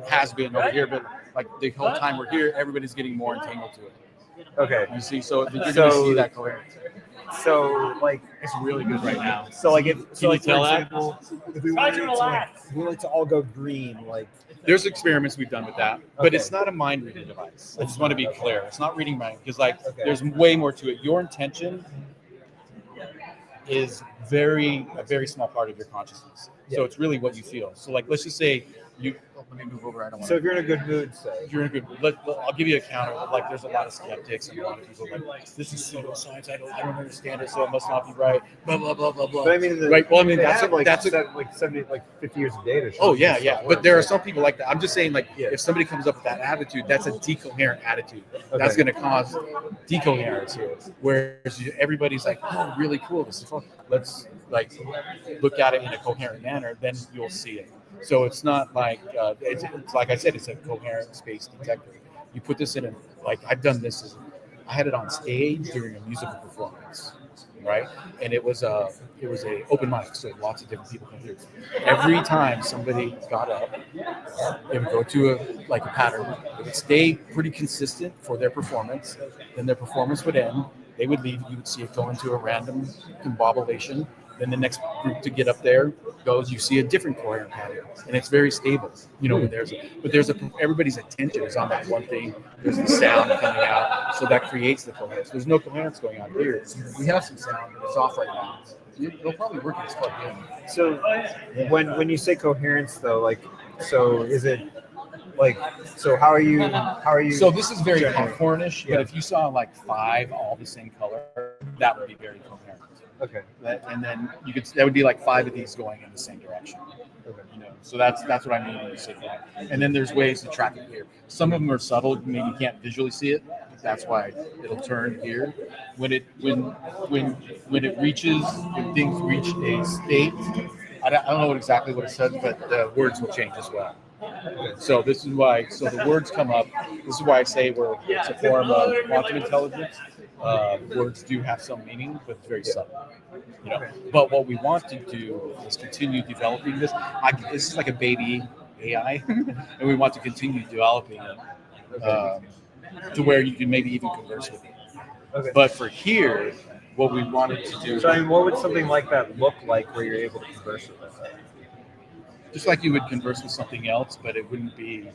has been over here. But like the whole time we're here, everybody's getting more entangled to it. Okay. You see, so you're going to see that coherence. So, like, It's really good right now. so, like, if, Can so, you like, for tell that? example, if we Try wanted to to, relax. if we wanted to all go green, like, There's experiments we've done with that, but Okay. it's not a mind reading device. I just want to be clear. It's not reading mind because like Okay. there's way more to it. Your intention is a very small part of your consciousness. So it's really what you feel. So like let's just say let me move over. I don't want so if you're in a good mood, say. if you're in a good I'll give you a counter. Like there's a lot of skeptics and a lot of people like this is pseudoscience. I don't understand it, so it must not be right. Blah blah blah blah blah. But I mean, Right. Well, I mean they that's have, a, like, that's a, 70, like 50 years of data. Oh showing yeah, this yeah. stuff But there are works. some people like that. I'm just saying, like, Yeah. if somebody comes up with that attitude, that's a decoherent attitude. Okay. That's going to cause decoherence here. Whereas everybody's like, oh, really cool. This is fun. Let's like look at it in a coherent manner. Then you'll see it. So it's not like it's like I said, it's a coherent space detector. You put this in a like I've done this. I had it on stage during a musical performance, right? And it was a open mic, so lots of different people come through. Every time somebody got up, they would go to a pattern. It would stay pretty consistent for their performance. Then their performance would end. They would leave. You would see it go into a random combobulation. Then the next group to get up there goes. You see a different coherent pattern, and it's very stable. You know, everybody's attention is on that one thing. There's the sound coming out, so that creates the coherence. There's no coherence going on here. We have some sound, but it's off right now. It'll probably work if it's plugged in. So when you say coherence, though, like, so is it like, so how are you? So this is very generating? popcornish, Yeah. but if you saw like 5 all the same color, that would be very coherent. Okay. And then that would be like 5 of these going in the same direction. You know, so that's what I mean when you say that. And then there's ways to track it here. Some of them are subtle, maybe you can't visually see it. That's why it'll turn here. When things reach a state, I don't know exactly what it says, but the words will change as well. So this is why. So the words come up. This is why I say it's a form of quantum intelligence. Words do have some meaning, but it's very subtle. You know. But what we want to do is continue developing this. This is like a baby AI, and we want to continue developing it to where you can maybe even converse with it. Okay. But for here, what we wanted to do. So I mean, what would something like that look like where you're able to converse with it? Just like you would converse with something else, but it wouldn't be.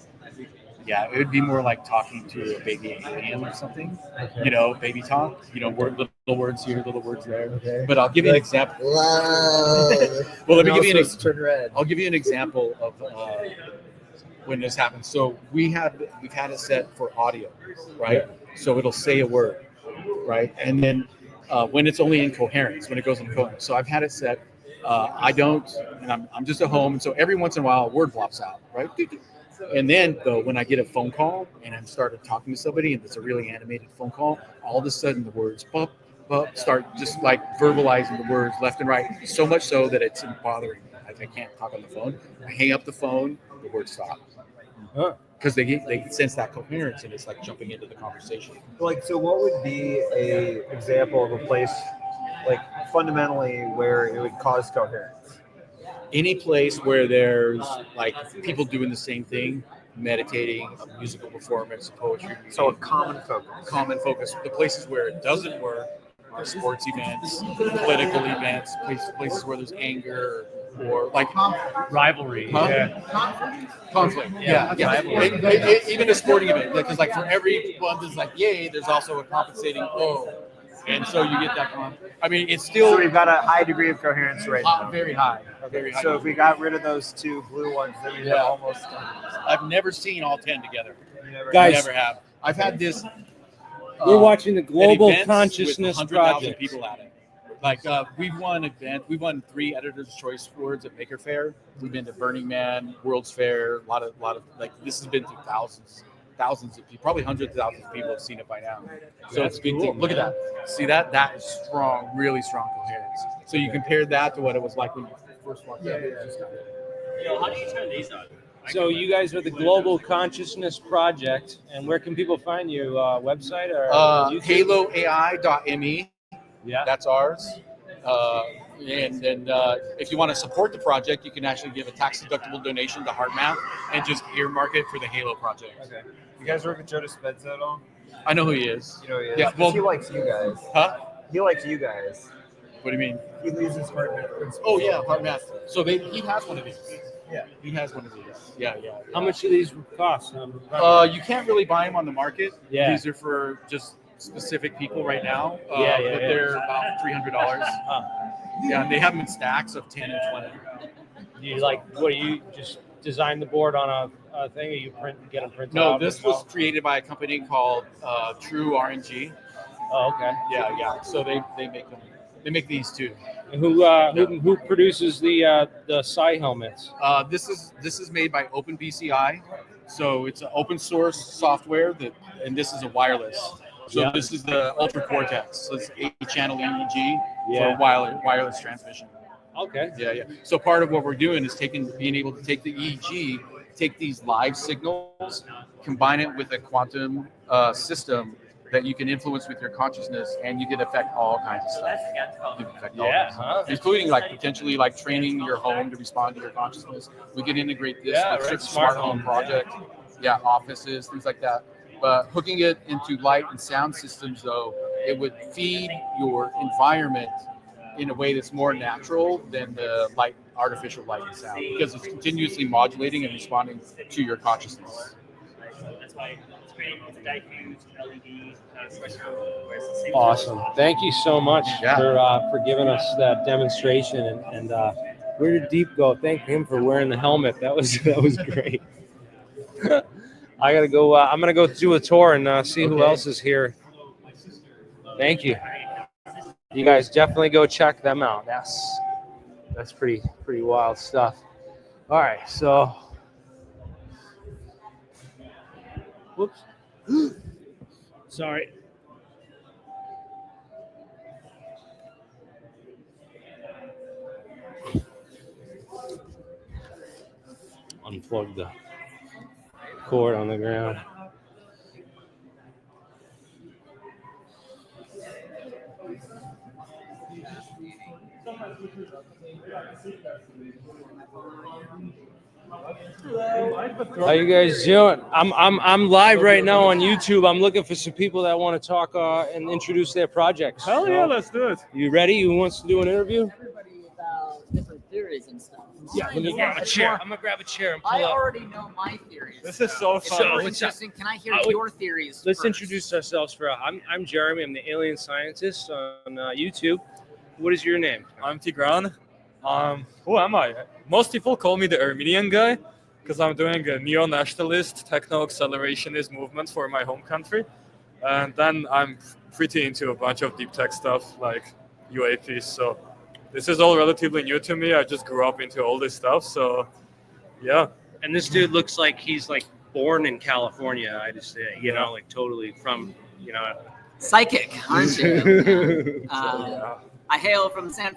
Yeah, it would be more like talking to a baby alien or something. Okay. You know, baby talk. You know, little words here, little words there. Okay. But I'll give you an example. Well, let me give you I'll give you an example of when this happens. So we've had it set for audio, right? So it'll say a word, right? And then when it's only in coherence, when it goes in coherence. So I've had it set. And I'm just at home, and so every once in a while a word flops out, right? And then though, when I get a phone call and I'm started talking to somebody and it's a really animated phone call, all of a sudden the words start just like verbalizing the words left and right, so much so that it's bothering me. Like I can't talk on the phone. I hang up the phone, the words stop. Because they sense that coherence and it's like jumping into the conversation. Like, so what would be a example of a place, like fundamentally, where it would cause coherence? Any place where there's like people doing the same thing, meditating, a musical performance, poetry. So a common focus. The places where it doesn't work are sports events, political events, places where there's anger or like rivalry. Huh? Yeah. Conflict. Yeah. Even a sporting event, because like for every one that's like yay, there's also a compensating oh. And so you get that I mean, it's still. So we've got a high degree of coherence right now. Very high. Very high. So if we got rid of those two blue ones, then we'd have almost. I've never seen all 10 together. Guys, never have. I've had this. We're watching the Global Consciousness with Project. People at it. Like we've won 3 Editor's Choice Awards at Maker Faire. We've been to Burning Man, World's Fair. A lot of like this has been to thousands of people, probably hundreds of thousands of people have seen it by now. So it's big. Cool, look at that. See that? That is strong, really strong coherence. So you compare that to what it was like when you first walked in. How do you turn these on? So you guys are the Global Consciousness Project, and where can people find you? Website or haloai.me. Yeah, that's ours. And then if you want to support the project, you can actually give a tax-deductible donation to HeartMath and just earmark it for the Halo project. Okay. You guys work with Joe Dispenza at all? I know who he is. You know who he is? Yeah, well, he likes you guys. Huh? He likes you guys. What do you mean? He leads his HeartMath principle. Oh, yeah, HeartMath. So he has one of these. Yeah. He has one of these. Yeah. How much do these cost? You can't really buy them on the market. Yeah. These are for just specific people right now. But they're about $300. Yeah, they have them in stacks of 10 and 20. You just design the board on a thing, or you get them printed No, out? this was created by a company called True RNG. Oh, okay. Yeah. So they make them. They make these too. And who produces the Psi helmets? This is made by OpenBCI. So it's an open source software and this is a wireless. So this is the Ultra Cortex. So it's 8-channel EEG for wireless transmission. Okay. Yeah. So part of what we're doing is being able to take the EEG, take these live signals, combine it with a quantum system that you can influence with your consciousness, and you can affect all kinds of stuff. You can affect all kinds of stuff, including like potentially like training your home to respond to your consciousness. We can integrate this with certain smart home projects, offices, things like that. But hooking it into light and sound systems, though, it would feed your environment in a way that's more natural than the artificial light and sound, because it's continuously modulating and responding to your consciousness. That's why it's great. It's a diffuse LED. Awesome. Thank you so much for giving us that demonstration. And where did Deep go? Thank him for wearing the helmet. That was great. I gotta go. I'm gonna go do a tour and see who else is here. Thank you. You guys definitely go check them out. That's pretty wild stuff. All right, so whoops. Sorry. Unplug the cord on the ground. How you guys doing? I'm live right now on YouTube. I'm looking for some people that want to talk and introduce their projects. Hell yeah, let's do it. You ready? Who wants to do an interview? Everybody about different theories and stuff. Yeah, let me grab a chair. I'm gonna grab a chair and pull I up. already know my theories. This is so It's fun. so what's interesting. Can I hear Oh, your theories? Let's first? introduce ourselves. I'm Jeremy. I'm the AlienScientist on YouTube. What is your name? I'm Tigran. Who am I? Most people call me the Armenian guy because I'm doing a neo-nationalist, techno-accelerationist movement for my home country. And then I'm pretty into a bunch of deep tech stuff like UAPs. So this is all relatively new to me. I just grew up into all this stuff. So yeah. And this dude looks like he's like born in California. I just say, you know, like totally from, you know. Psychic, aren't you? Yeah. I hail from San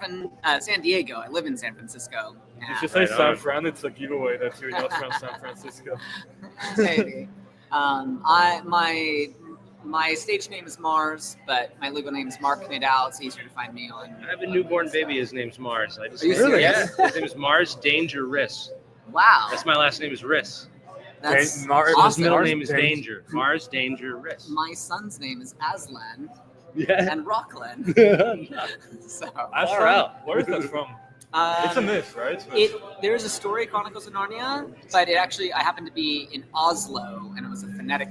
Diego. I live in San Francisco. If you say Right San on. Fran, it's a giveaway that you're not from San Francisco. Maybe. My stage name is Mars, but my legal name is Mark Nadal. It's easier to find me on. I have a newborn baby. His name's Mars. I just Are you serious? Yeah. His name is Mars Danger Riss. Wow. That's my last name is Riss. That's Mars- His awesome. middle Mars name is Danger. Danger. Mars Danger Riss. My son's name is Aslan Yeah. and Rockland. So Far out. Where is that from? It's a myth, right? There is a story, Chronicles of Narnia, but it actually, I happened to be in Oslo, and it was a phonetic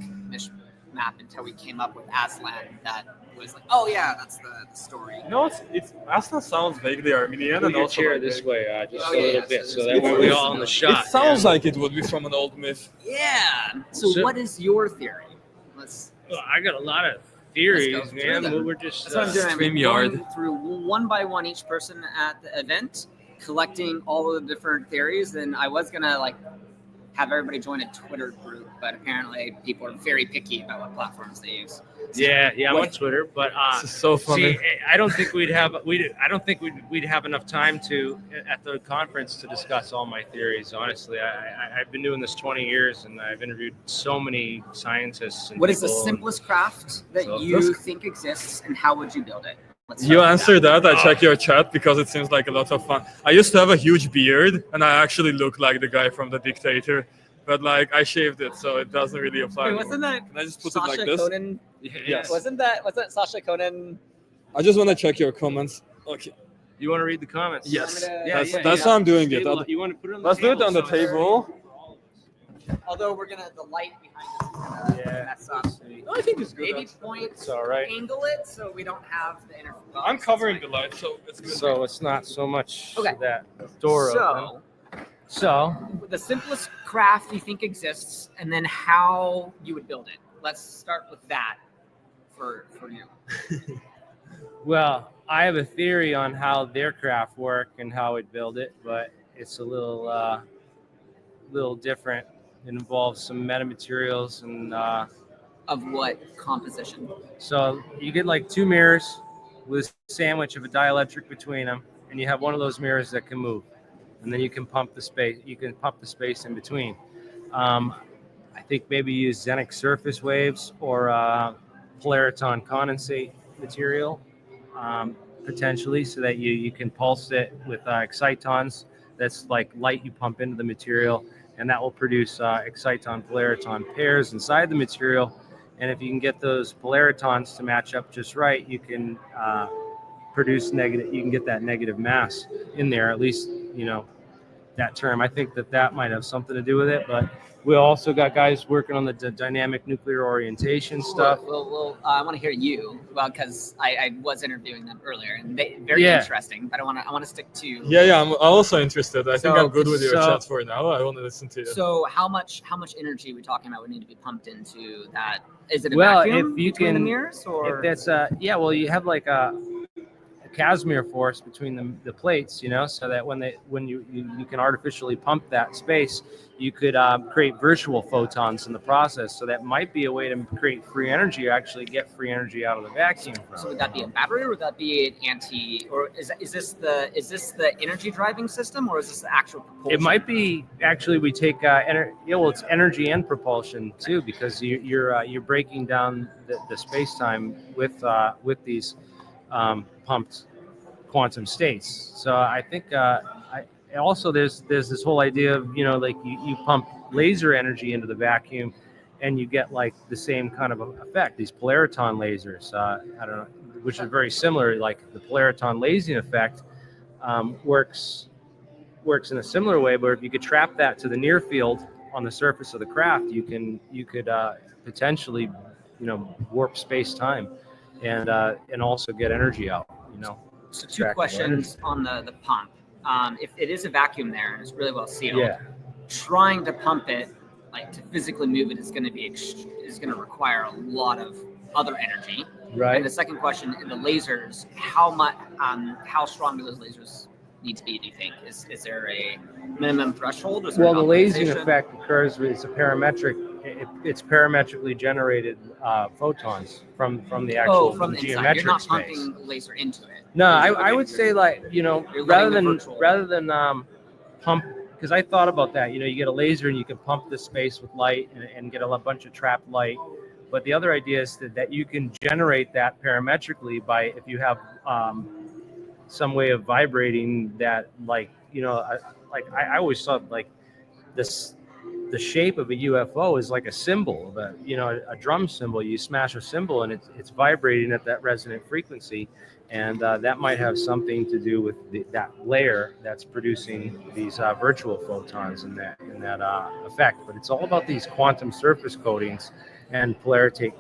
map until we came up with Aslan. That was like, oh yeah, that's the story. No, it's Aslan sounds vaguely Armenian Move and your also chair like this vague. way, just Oh, a yeah, little yeah, bit, so so it's- that way we're all in the shot. It sounds yeah. like it would be from an old myth. Yeah. So So- what is your theory? Let's. Well, I got a lot of theories, Let's go through man. them. We're just That's what I'm doing. I'm StreamYard. going through one by one each person at the event, collecting all of the different theories. And I was gonna like have everybody join a Twitter group, but apparently people are very picky about what platforms they use. yeah, I'm on Twitter, but This is so funny. see, I don't think we'd have enough time to at the conference to discuss all my theories. Honestly, I've been doing this 20 years, and I've interviewed so many scientists. And What is the people, and- simplest craft that So- you think exists, and how would you build it? Let's You start with answer that. I Oh. check your chat because it seems like a lot of fun. I used to have a huge beard, and I actually look like the guy from The Dictator, but like I shaved it, so it doesn't really apply. Wait, anymore. wasn't that Can I just put Sasha it like this? Conan? Yes. Wasn't that Sasha Conan? I just want to check your comments. Okay. You want to read the comments? Yes. Yeah, That's how I'm doing it. Table, you want to put it on the Let's do it table on the so it's- table. Although the light behind us is gonna mess up. I think it's good. Maybe point, It's all right. angle it so we don't have the inner. I'm covering the light, so it's good. So it's not so much Okay. that door open. So The simplest craft you think exists, and then how you would build it. Let's start with that for you. well, I have a theory on how their craft work and how I'd build it, but it's a little different. It involves some metamaterials, and Of what composition? so you get like two mirrors with a sandwich of a dielectric between them, and you have one of those mirrors that can move, and then you can pump the space. You can pump the space in between. I think maybe use xenic surface waves or polariton condensate material, potentially, so that you can pulse it with excitons. That's like light you pump into the material, and that will produce exciton-polariton pairs inside the material. And if you can get those polaritons to match up just right, you can produce negative. You can get that negative mass in there. At least that term. I think that might have something to do with it, but we also got guys working on the dynamic nuclear orientation stuff. Well, I want to hear you, because I was interviewing them earlier, and very Yeah. interesting. But I want to stick to. Yeah, I'm also interested. I think So- I'm good with your so- chat for now. I want to listen to you. So how much energy are we talking about would need to be pumped into that? Is it a Well, vacuum if you between the can- mirrors, or If that's well, you have like a Casimir force between the plates, so that when you can artificially pump that space, you could create virtual photons in the process. So that might be a way to create free energy, or actually get free energy out of the vacuum. So would that be a battery, or would that be an or is this the energy driving system, or is this the actual propulsion? It might be actually we take it's energy and propulsion too, because you're breaking down the space time with these pumped quantum states. So I think also there's this whole idea of like you pump laser energy into the vacuum, and you get like the same kind of effect. These polariton lasers, I don't know, which are very similar. Like the polariton lasing effect works in a similar way, but if you could trap that to the near field on the surface of the craft, you could potentially warp space time and also get energy out. So two questions on the pump. If it is a vacuum there and it's really well sealed, trying to pump it, like to physically move it, is going to require a lot of other energy. Right. And the second question, in the lasers, how strong do those lasers need to be? Do you think is there a minimum threshold? Well, the lasing effect occurs with it's parametrically generated photons from the actual from the geometric inside. You're not space. pumping the laser into it. No, I would say rather than pump, because I thought about that. You get a laser and you can pump the space with light and get a bunch of trapped light. But the other idea is that you can generate that parametrically by if you have some way of vibrating that, I always thought like this. The shape of a UFO is like a cymbal, a drum cymbal. You smash a cymbal and it's vibrating at that resonant frequency, and that might have something to do with that layer that's producing these virtual photons and that effect. But it's all about these quantum surface coatings and polariton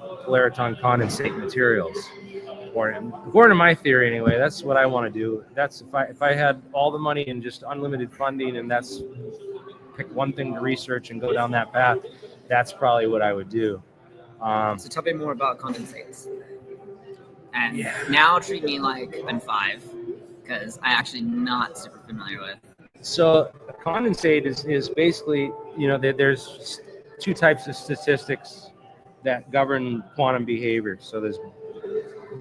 condensate materials. According to my theory, anyway, that's what I want to do. That's if I had all the money and just unlimited funding, and that's pick one thing to research and go down that path, that's probably what I would do. So tell me more about condensates. And now treat me like I'm 5, because I'm actually not super familiar with. So a condensate is basically, there's two types of statistics that govern quantum behavior. So there's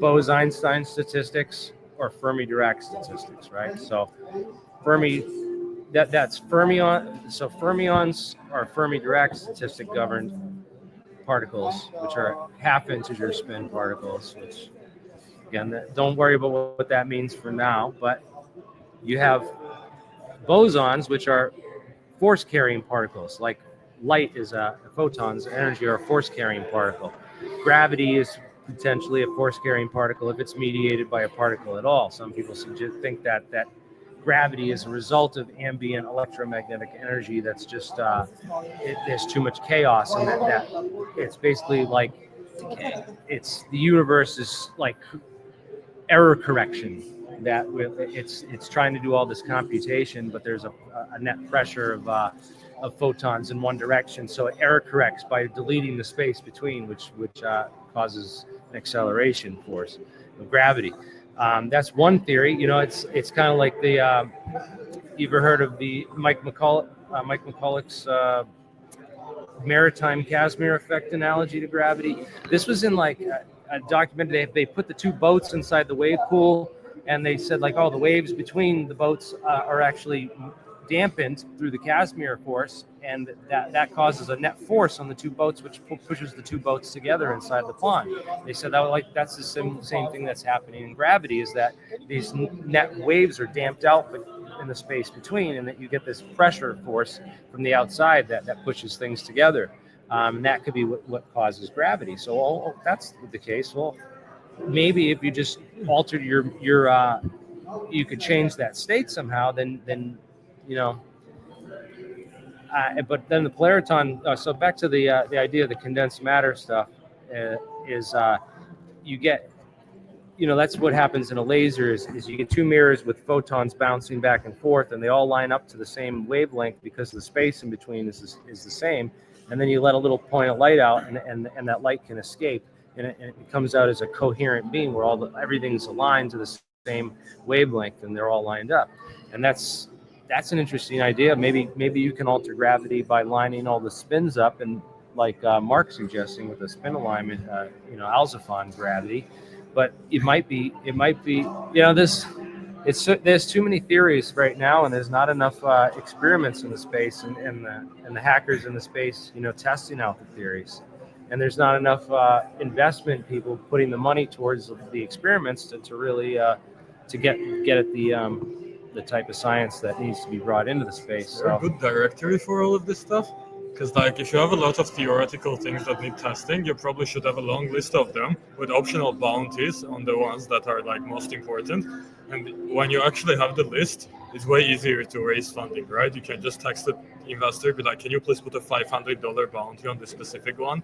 Bose-Einstein statistics or Fermi-Dirac statistics, right? So that's fermion. So fermions are Fermi-Dirac statistic governed particles, which are half-integer spin particles. Which, again, don't worry about what that means for now. But you have bosons, which are force-carrying particles. Like light is photons, energy are a force-carrying particle. Gravity is potentially a force-carrying particle if it's mediated by a particle at all. Some people think that gravity is a result of ambient electromagnetic energy that's just there's too much chaos, and that it's basically like it's the universe is like error correction, that it's trying to do all this computation, but there's a net pressure of photons in one direction, so it error corrects by deleting the space between, which causes an acceleration force of gravity. That's one theory. It's kind of like the you ever heard of the Mike McCulloch's maritime Casimir effect analogy to gravity? This was in like a documentary. They put the two boats inside the wave pool, and they said like, the waves between the boats are actually dampened through the Casimir force, and that causes a net force on the two boats, which pushes the two boats together inside the pond. They said that's the same thing that's happening in gravity, is that these net waves are damped out in the space between, and that you get this pressure force from the outside that pushes things together. And that could be what causes gravity. So that's the case. Well, maybe if you just altered your you could change that state somehow, then but then the polariton. So back to the idea of the condensed matter stuff is you get, that's what happens in a laser is you get two mirrors with photons bouncing back and forth, and they all line up to the same wavelength because the space in between is the same, and then you let a little point of light out, and that light can escape, and it comes out as a coherent beam where everything's aligned to the same wavelength and they're all lined up. And that's an interesting idea. Maybe you can alter gravity by lining all the spins up, and like Mark's suggesting with a spin alignment, Alzaphon gravity. But it might be, there's too many theories right now, and there's not enough experiments in the space, and the hackers in the space, testing out the theories. And there's not enough investment people putting the money towards the experiments to really to get at the type of science that needs to be brought into the space. Is there a good directory for all of this stuff? Because like if you have a lot of theoretical things that need testing, you probably should have a long list of them with optional bounties on the ones that are like most important. And when you actually have the list, it's way easier to raise funding, right? You can just text the investor, be like, can you please put a $500 bounty on this specific one?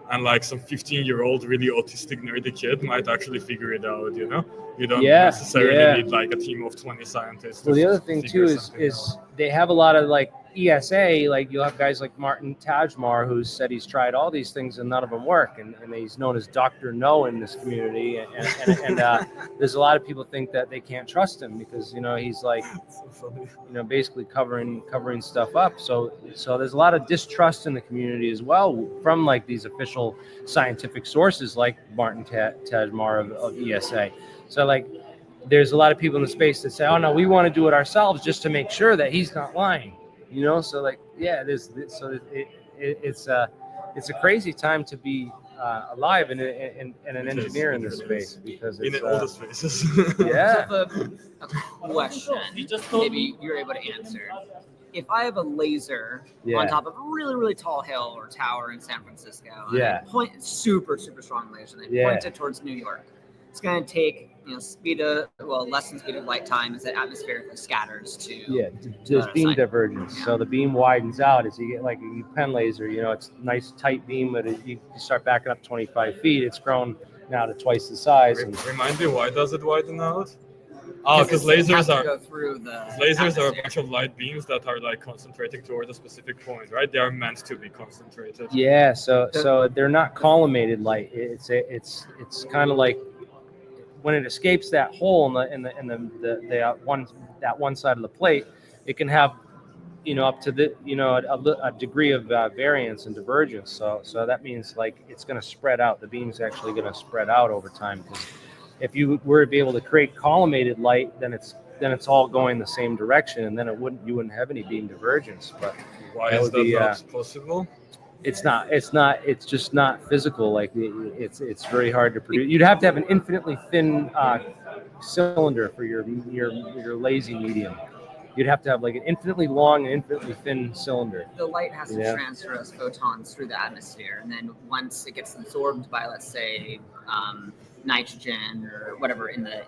And like some 15-year-old really autistic nerdy kid might actually figure it out, You don't necessarily need like a team of 20 scientists. Well, the other thing too is they have a lot of like ESA, like you'll have guys like Martin Tajmar who said he's tried all these things and none of them work, and he's known as Dr. No in this community, and there's a lot of people think that they can't trust him because he's like basically covering stuff up. So there's a lot of distrust in the community as well from like these official scientific sources like Martin Tajmar of ESA. So like there's a lot of people in the space that say, oh no, we want to do it ourselves just to make sure that he's not lying. So like, yeah, it's a crazy time to be alive and an engineer in this space, because it's in all the spaces. Yeah. So a question, maybe you're able to answer. If I have a laser on top of a really, really tall hill or tower in San Francisco, and I point super, super strong laser, and I point it towards New York, it's going to take less than speed of light time as it atmospherically scatters to just beam divergence. So the beam widens out as you get like a pen laser. It's a nice tight beam, but you start backing up 25 feet. It's grown now to twice the size. Remind me, why does it widen out? Oh, because lasers are a bunch of light beams that are like concentrating toward a specific point, right? They are meant to be concentrated. Yeah, so they're not collimated light. It's kind of like when it escapes that hole in the one side of the plate, it can have up to a degree of variance and divergence. So that means like it's going to spread out. The beam's actually going to spread out over time, because if you were to be able to create collimated light, then it's all going the same direction, and then you wouldn't have any beam divergence. But why is that not possible? It's just not physical. Like it's very hard to produce. You'd have to have an infinitely thin cylinder for your lazy medium. You'd have to have like an infinitely long and infinitely thin cylinder. The light has to transfer as photons through the atmosphere, and then once it gets absorbed by, let's say, nitrogen or whatever in the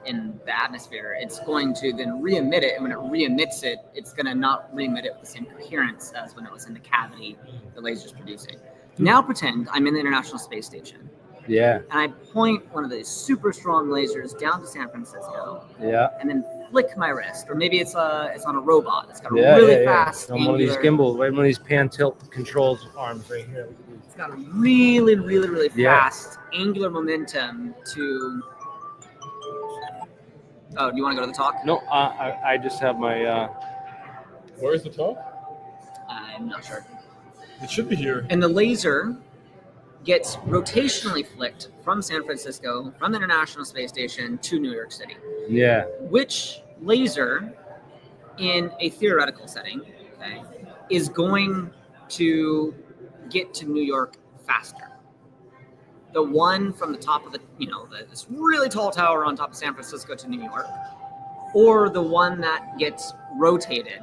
atmosphere, it's going to then re-emit it, and when it re-emits it, it's going to not re-emit it with the same coherence as when it was in the cavity the laser's producing. Now pretend I'm in the International Space Station. Yeah. And I point one of these super strong lasers down to San Francisco. Yeah. And then flick my wrist, or maybe it's on a robot. It's got a really fast. On one of these gimbals, one of these pan tilt controls arms right here. It's got a really, really, really fast angular momentum to. Oh, do you want to go to the talk? No, I just have my. Where's the talk? I'm not sure. It should be here. And the laser gets rotationally flicked from San Francisco, from the International Space Station to New York City. Yeah. Which laser, in a theoretical setting, is going to get to New York faster? The one from the top of this really tall tower on top of San Francisco to New York, or the one that gets rotated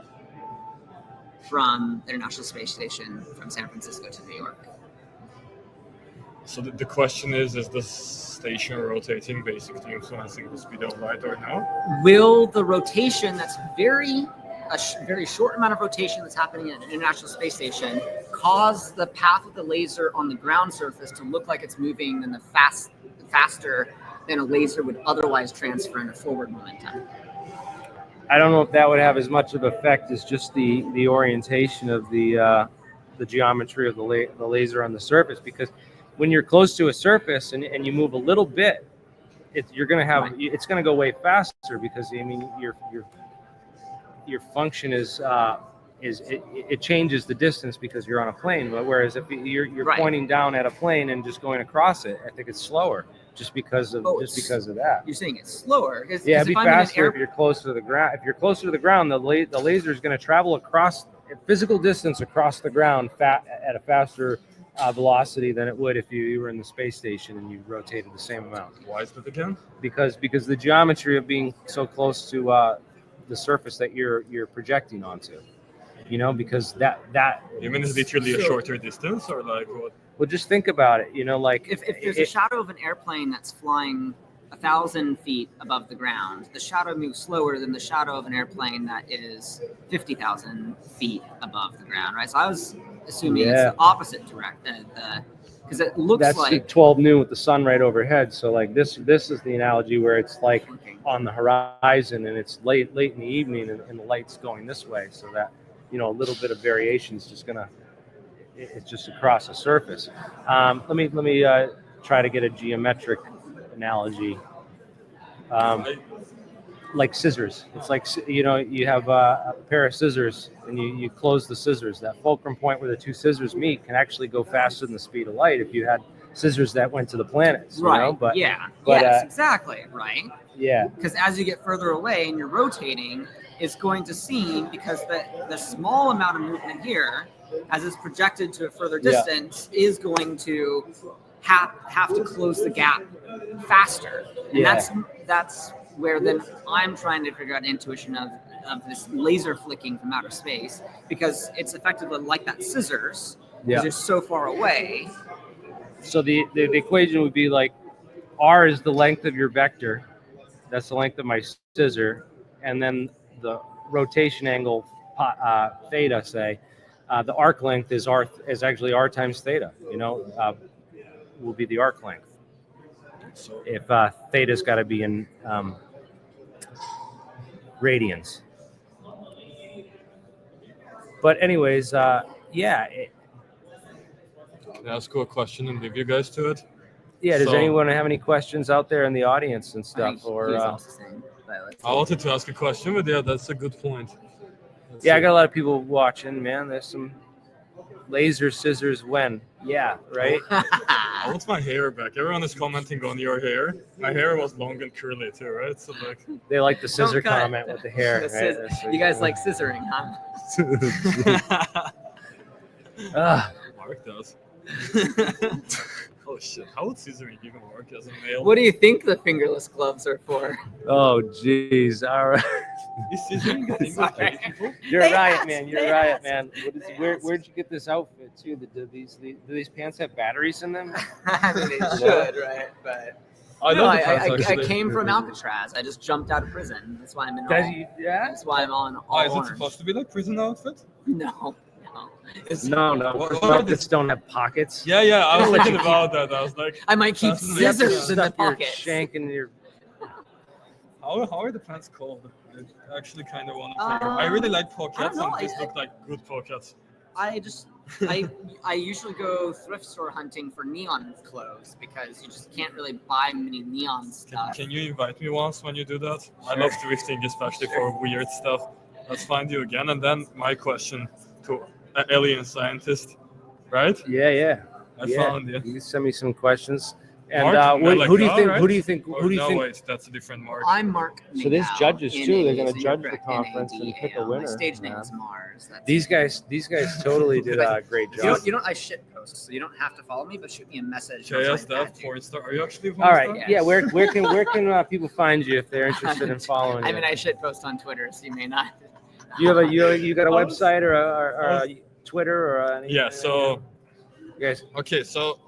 from the International Space Station from San Francisco to New York? So the question is the station rotating basically influencing the speed of light or no? Will the rotation that's a very short amount of rotation that's happening at an International Space Station cause the path of the laser on the ground surface to look like it's moving in faster than a laser would otherwise transfer in a forward momentum? I don't know if that would have as much of effect as just the orientation of the geometry of the laser on the surface, because when you're close to a surface and you move a little bit, you're going to have Right. it's going to go way faster because I mean your function is it changes the distance because you're on a plane. But whereas if you're Right. pointing down at a plane and just going across it, I think it's slower just because of that. You're saying it's slower. Yeah, it'd if be I'm in an faster if you're closer to the ground. If you're closer to the ground, the laser is going to travel across physical distance across the ground at a faster velocity than it would if you were in the space station and you rotated the same amount. Why is that again? Because the geometry of being so close to the surface that you're projecting onto, because that You mean it's literally a shorter distance, or like what? well, just think about it, like if there's a shadow of an airplane that's flying 1,000 feet above the ground, the shadow moves slower than the shadow of an airplane that is 50,000 feet above the ground, right? So I was assuming it's the opposite direct, because it looks that's like 12 noon with the sun right overhead. So like this is the analogy where it's like on the horizon and it's late in the evening and the light's going this way, so that a little bit of variation is just it's just across the surface. Let me try to get a geometric analogy. Like scissors. It's like, you have a pair of scissors and you close the scissors. That fulcrum point where the two scissors meet can actually go faster than the speed of light if you had scissors that went to the planets. right. But Yes, exactly, right? yeah, Because as you get further away and you're rotating, it's going to seem, because the small amount of movement here, as it's projected to a further distance, is going to have to close the gap faster. And that's where then I'm trying to figure out intuition of this laser flicking from outer space, because it's effectively like that scissors, because you're so far away. So the equation would be like R is the length of your vector. That's the length of my scissor. And then the rotation angle, theta, say, the arc length is actually R times theta, will be the arc length. If theta's got to be in radians. But anyways, Can I ask you a question and leave you guys to it? Yeah, does So- anyone have any questions out there in the audience and I stuff? think Or he's also saying, but let's I wanted to ask a question, but yeah, that's a good point. yeah, I got a lot of people watching, man. There's some laser scissors when. Yeah, right? I want my hair back. Everyone is commenting on your hair. My hair was long and curly too, right? So like They like the scissor cut it. comment with the hair. The Right? you guys like scissoring, huh? Mark does. Oh shit! How would scissoring even work as a male? What do you think the fingerless gloves are for? Oh, jeez. All right. Is scissoring a thing with gay people? You're They right, asked, man. they You're right, asked. man. Where'd you get this outfit too? Do these pants have batteries in them? I mean, it should, right? But I no, love the pants, I actually. came from Alcatraz. I just jumped out of prison. That's why I'm in. Yeah. That's why I'm on Oh, all is it orange. supposed to be like prison outfit? No. It's- No. What are Buckets don't have pockets. Yeah, I was thinking about that. I was like, I might keep That's You have to scissors in the stuff your pockets. shank in your. how are the pants called? I actually kind of want to figure. I really like pockets, know, and these I- look like good pockets. I usually go thrift store hunting for neon clothes because you just can't really buy many neon stuff. Can you invite me once when you do that? I love thrifting, especially for weird stuff. Let's find you again. And then my question to AlienScientist, right? Yeah. I found you. You can send me some questions. And Mark who do you Melika, think? right? Who do you think? Or Who do you no, think? wait, that's a different Mark. I'm Mark. So there's Nadal, judges too. They're gonna NADAL, judge the conference and pick a winner. My stage name man. is Mars. That's These guys totally did a great job. You don't. I shit post, so you don't have to follow me, but shoot me a message. JS once I Dev, add you. porn star. Are you actually a porn All right, star? yeah. Where can people find you if they're interested in following you? I mean, I shit post on Twitter, so you may not. you got a website or a Twitter or anything? Yeah, so You guys. okay, so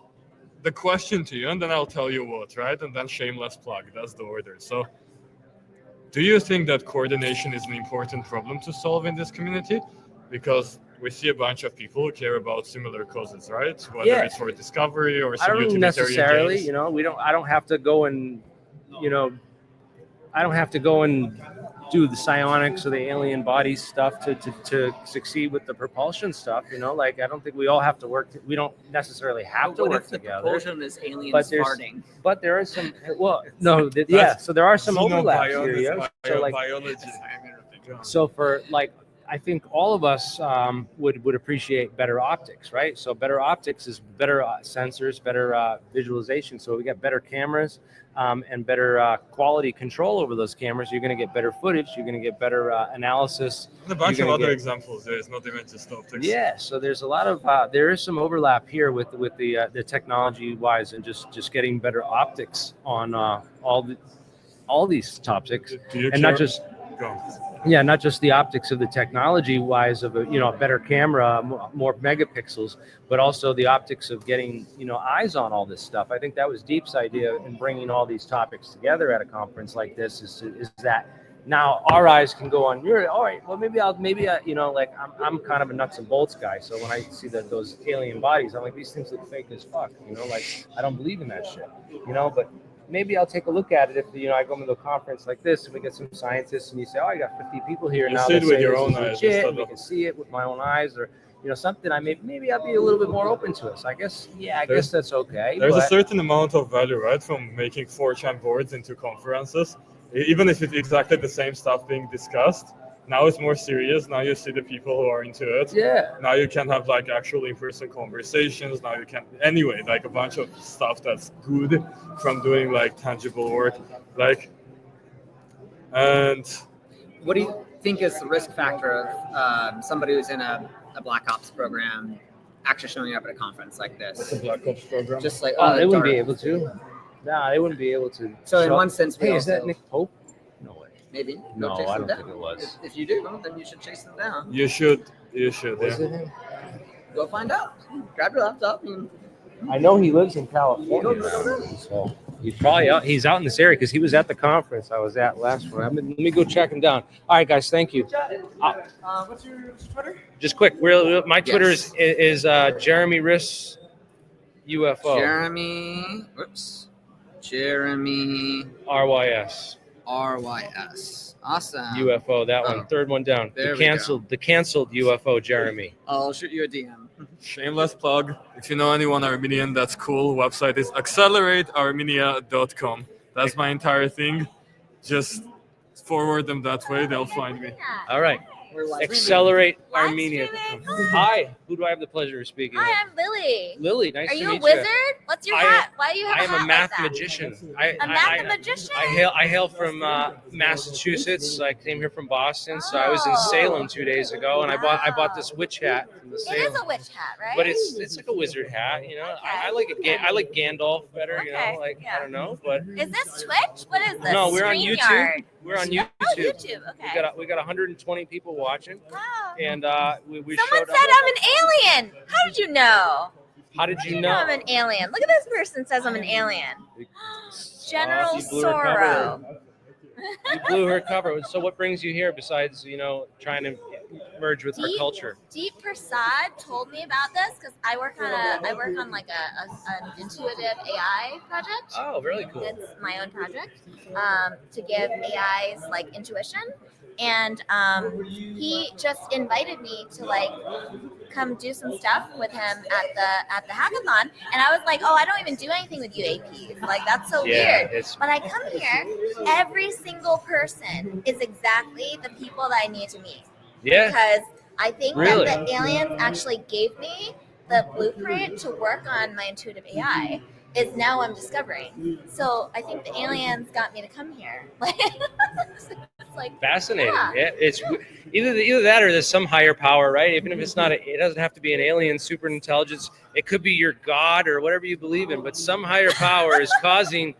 the question to you, and then I'll tell you what, right? And then shameless plug. That's the order. So, do you think that coordination is an important problem to solve in this community? Because we see a bunch of people who care about similar causes, right? Whether Yeah. it's for discovery or I some don't utilitarian necessarily. gains. I don't have to go and I don't have to go and do the psionics or the alien body stuff to succeed with the propulsion stuff. You know, like I don't think we all have to work. We don't necessarily have to What work if the together. propulsion is aliens But there's- farting? But there are some. Well, no, yeah. So there are some overlaps here. Yeah. So like, so for like, I think all of us would appreciate better optics, right? So better optics is better sensors, better visualization. So we get better cameras and better quality control over those cameras. You're going to get better footage. You're going to get better analysis. And a bunch You're of gonna other get- examples. There is not even just optics. Yeah, so there's a lot of there is some overlap here with the technology wise and just getting better optics on all these topics, Do you and not care- just Go on. yeah, not just the optics of the technology wise of a better camera, more megapixels, but also the optics of getting eyes on all this stuff. I think that was Deep's idea in bringing all these topics together at a conference like this is that now our eyes can go on your. All right, well maybe like I'm kind of a nuts and bolts guy, so when I see those alien bodies, I'm like, these things look fake as fuck. Like I don't believe in that shit. But maybe I'll take a look at it if I go to a conference like this and we get some scientists and you say, oh, I got 50 people here You now. see it that with say your this own is eyes legit, instead and we of- can see it with my own eyes, or something. Maybe I'll be a little bit more open to us. I guess that's okay. There's a but- certain amount of value, right, from making 4chan boards into conferences, even if it's exactly the same stuff being discussed. Now it's more serious. Now you see the people who are into it. Yeah. Now you can have like actual in-person conversations. Now you can, anyway, like a bunch of stuff that's good from doing like tangible work. And What do you think is the risk factor of somebody who's in a Black Ops program actually showing up at a conference like this? the Black Ops program. Just like Oh, they wouldn't dark. be able to. Nah, they wouldn't be able to. So in show- one sense, we hey, is that also- Nick Pope? No way. Maybe. Go No, chase I them don't down. think it was. If you do, then you should chase them down. You should, Was yeah. it him? Go find out. Grab your laptop and I know he lives in California now, so he's out in this area because he was at the conference I was at last one. Let me go check him down. All right, guys, thank you. what's your Twitter? Just quick, my Twitter is Jeremy Riss UFO Jeremy RYS RYS. Awesome. UFO. That one, third one down. There The we canceled UFO Jeremy. I'll shoot you a DM. Shameless plug. If you know anyone Armenian, that's cool. Website is acceleratearmenia.com. That's my entire thing. Just forward them that way. They'll find me. All right. We're live Accelerate Live Armenia. streaming. Hi. Who do I have the pleasure of speaking with? Hi, I'm Lily. Lily, nice Are to you a meet wizard? What's your I- hat? Why do you have I a am hat a math like that? magician. A math magician? I hail from Massachusetts. I came here from Boston, so I was in Salem 2 days ago, and I bought this witch hat from the It Salem. is a witch hat, right? But it's like a wizard hat, I like it. I like Gandalf better, Okay, I don't know, but Is this Twitch? What is this? no, we're on YouTube. StreamYard. We're on Oh, YouTube. YouTube. Okay. We got 120 people watching, Wow. and we Someone showed said up. I'm an alien. How did you know? How did How you know I'm know? an alien? Look at this person says I'm an alien. General You blew her Sorrow. cover. You blew her cover. So what brings you here besides trying to merge with our culture? Deep Prasad told me about this because I work on like an intuitive AI project. Oh, really cool. It's my own project to give AIs like intuition, and he just invited me to like come do some stuff with him at the hackathon, and I was like, oh, I don't even do anything with UAPs. Like that's so Yeah, weird. it's But I come here, every single person is exactly the people that I need to meet. yeah. Because I think Really? that the aliens actually gave me the blueprint to work on my intuitive AI. Is now I'm discovering. So I think the aliens got me to come here. It's like Fascinating. Yeah. Yeah, it's either that or there's some higher power, right? Even if it's not, it doesn't have to be an alien super intelligence. It could be your God or whatever you believe in, but some higher power is causing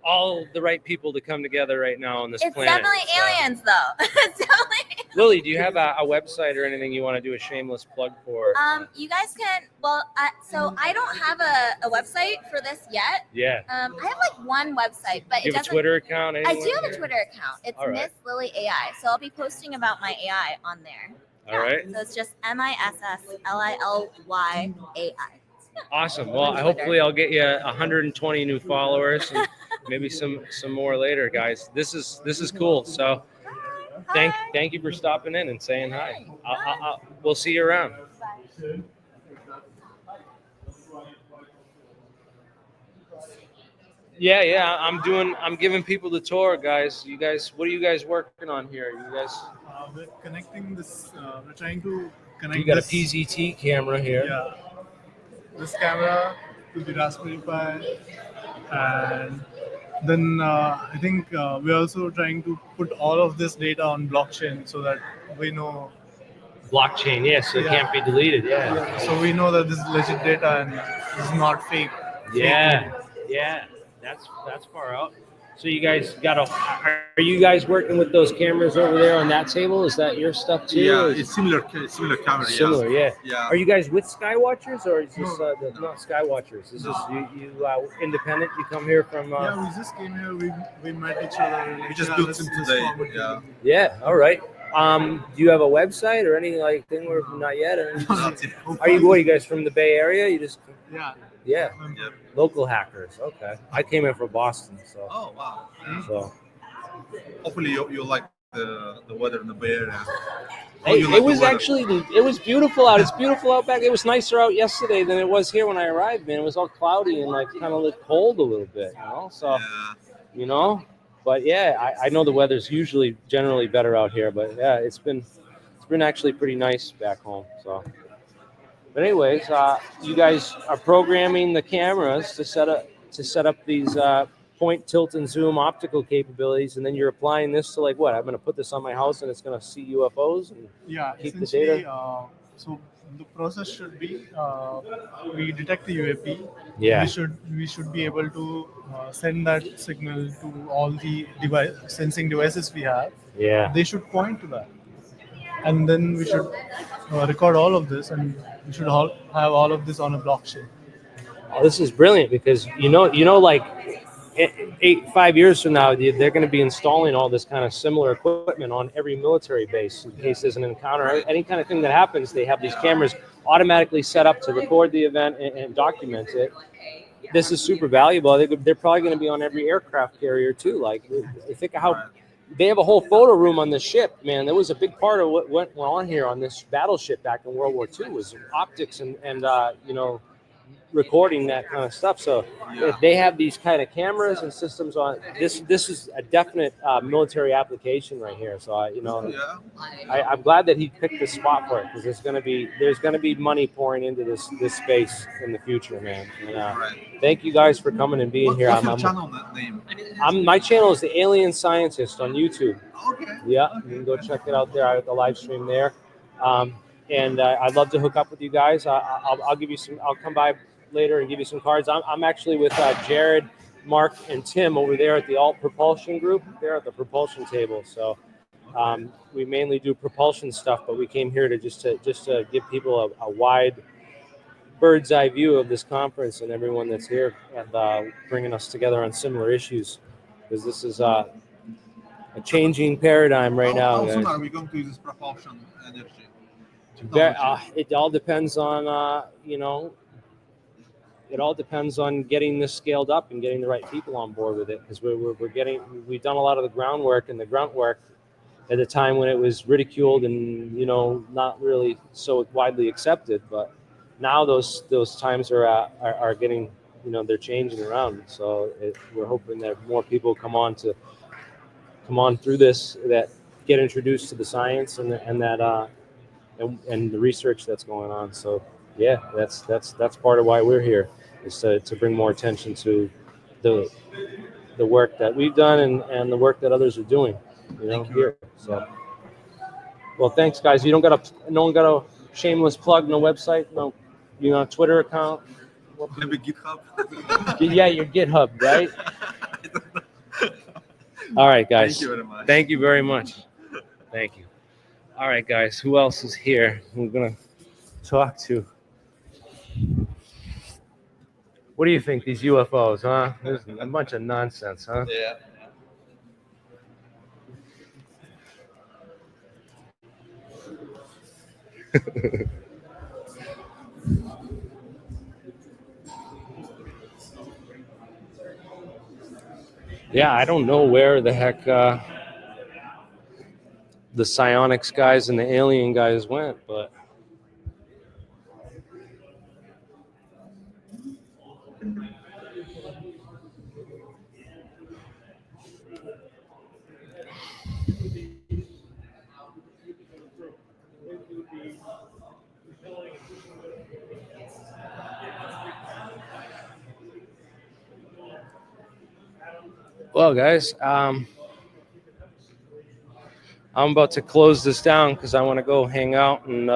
all the right people to come together right now on this it's planet. definitely So- aliens, though. It's definitely. Lily, do you have a website or anything you want to do a shameless plug for? You guys can. Well, so I don't have a website for this yet. Yeah. I have like one website, but Do you it have a doesn't. Twitter account? I Anywhere? do have a Twitter account. It's All right. Miss Lily AI. So I'll be posting about my AI on there. All right. So it's just MISSLILYAI. Awesome. Well, hopefully I'll get you 120 new followers. And maybe some more later, guys. This is cool. So thank you for stopping in and saying hi. We'll see you around. Yeah. I'm giving people the tour, guys. You guys, what are you guys working on here? You guys, We're connecting this. We're trying to connect. you got a this, PZT camera here. Yeah. This camera to the Raspberry Pi, and then I think we're also trying to put all of this data on blockchain so that we know. Blockchain, yes, so it can't be deleted. Yeah. So we know that this is legit data and this is not fake. Yeah. That's far out. So you guys are you guys working with those cameras over there on that table? Is that your stuff too? Yeah, it's similar camera. Similar, yeah. Yeah. Are you guys with Skywatchers or is this not Skywatchers? Is this you independent? You come here from? Yeah, we just came here. We met each other. We just built it today. Yeah. Yeah. All right. Do you have a website or anything like thing? Or not yet? Are you guys from the Bay Area? You just Yeah. Local hackers. Okay. I came in from Boston, so. Oh wow. So. Hopefully you like the weather in the Bay Area. Hey, it was beautiful out. It's beautiful out back. It was nicer out yesterday than it was here when I arrived, man. It was all cloudy and like kind of cold a little bit, you know. So, but yeah, I know the weather's usually generally better out here, but yeah, it's been actually pretty nice back home. So, but anyways, you guys are programming the cameras to set up these point, tilt, and zoom optical capabilities, and then you're applying this to like what? I'm going to put this on my house, and it's going to see UFOs and keep the data. So the process should be we detect the UAP. Yeah. We should be able to send that signal to all the sensing devices we have. Yeah. They should point to that, and then we should record all of this, and we should have all of this on a blockchain. Oh, this is brilliant because like 5 years from now, they're going to be installing all this kind of similar equipment on every military base in case there's an encounter. Any kind of thing that happens, they have these cameras automatically set up to record the event and document it. This is super valuable. They're probably going to be on every aircraft carrier too. Like, think of how they have a whole photo room on this ship, man. That was a big part of what went on here on this battleship back in World War II was optics and recording that kind of stuff. So if they have these kind of cameras and systems on this is a definite military application right here. So I'm glad that he picked this spot for it because there's going to be money pouring into this space in the future, man. And, thank you guys for coming and being here. What's your channel name? My channel is the AlienScientist on YouTube. Okay. Yeah, you can go check it out there. I have the live stream there. And I'd love to hook up with you guys. I'll give you some. I'll come by later and give you some cards. I'm actually with Jared, Mark, and Tim over there at the Alt Propulsion group. They're at the Propulsion table. So we mainly do propulsion stuff, but we came here to just to give people a wide bird's eye view of this conference and everyone that's here and bringing us together on similar issues because this is a changing paradigm right now. How soon are we going to use this propulsion energy? It all depends on it all depends on getting this scaled up and getting the right people on board with it because we've done a lot of the groundwork and the grunt work at a time when it was ridiculed and not really so widely accepted, but now those times are getting they're changing around. So we're hoping that more people come on through this that get introduced to the science and that and the research that's going on. So yeah, that's part of why we're here is to bring more attention to the work that we've done and the work that others are doing here. So well, thanks guys. No one got a shameless plug, no website, no Twitter account. Maybe GitHub. Yeah, your GitHub, right? All right, guys. Thank you very much. Thank you very much. Thank you. All right, guys. Who else is here? We're gonna talk to. What do you think? These UFOs, huh? There's a bunch of nonsense, huh? Yeah. Yeah, I don't know where the heck the psionics guys and the alien guys went, but well, guys, I'm about to close this down because I want to go hang out and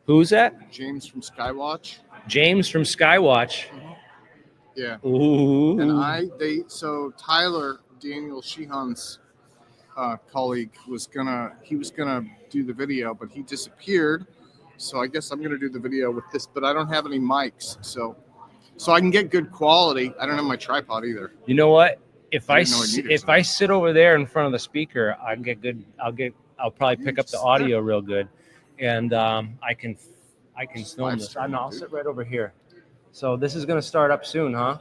who's that? James from Skywatch. James from Skywatch. Yeah. Ooh. So Tyler, Daniel Sheehan's colleague, was gonna do the video, but he disappeared. So I guess I'm gonna do the video with this, but I don't have any mics, so I can get good quality. I don't have my tripod either. You know what? If I needed I sit over there in front of the speaker, I can get good. I'll probably pick up the audio real good, and I can film this. I'll sit right over here. So this is gonna start up soon, huh?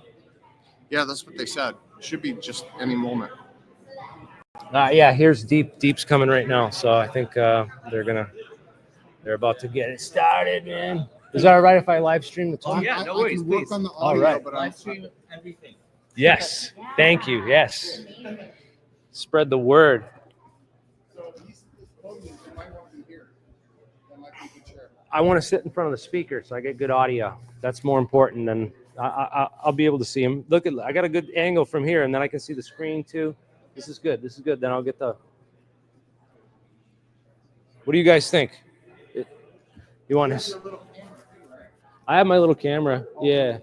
Yeah, that's what they said. Should be just any moment. Yeah, here's Deep. Deep's coming right now, so I think they're about to get it started, man. Is that all right if I live stream the talk? Yeah, no worries. I can work on the audio, all right. but live stream everything. Yes, thank you. Yes, spread the word. I want to sit in front of the speaker so I get good audio. That's more important than I'll be able to see him. Look, I got a good angle from here, and then I can see the screen too. This is good. This is good. Then I'll get the. What do you guys think? You want this? I have my little camera. Yeah,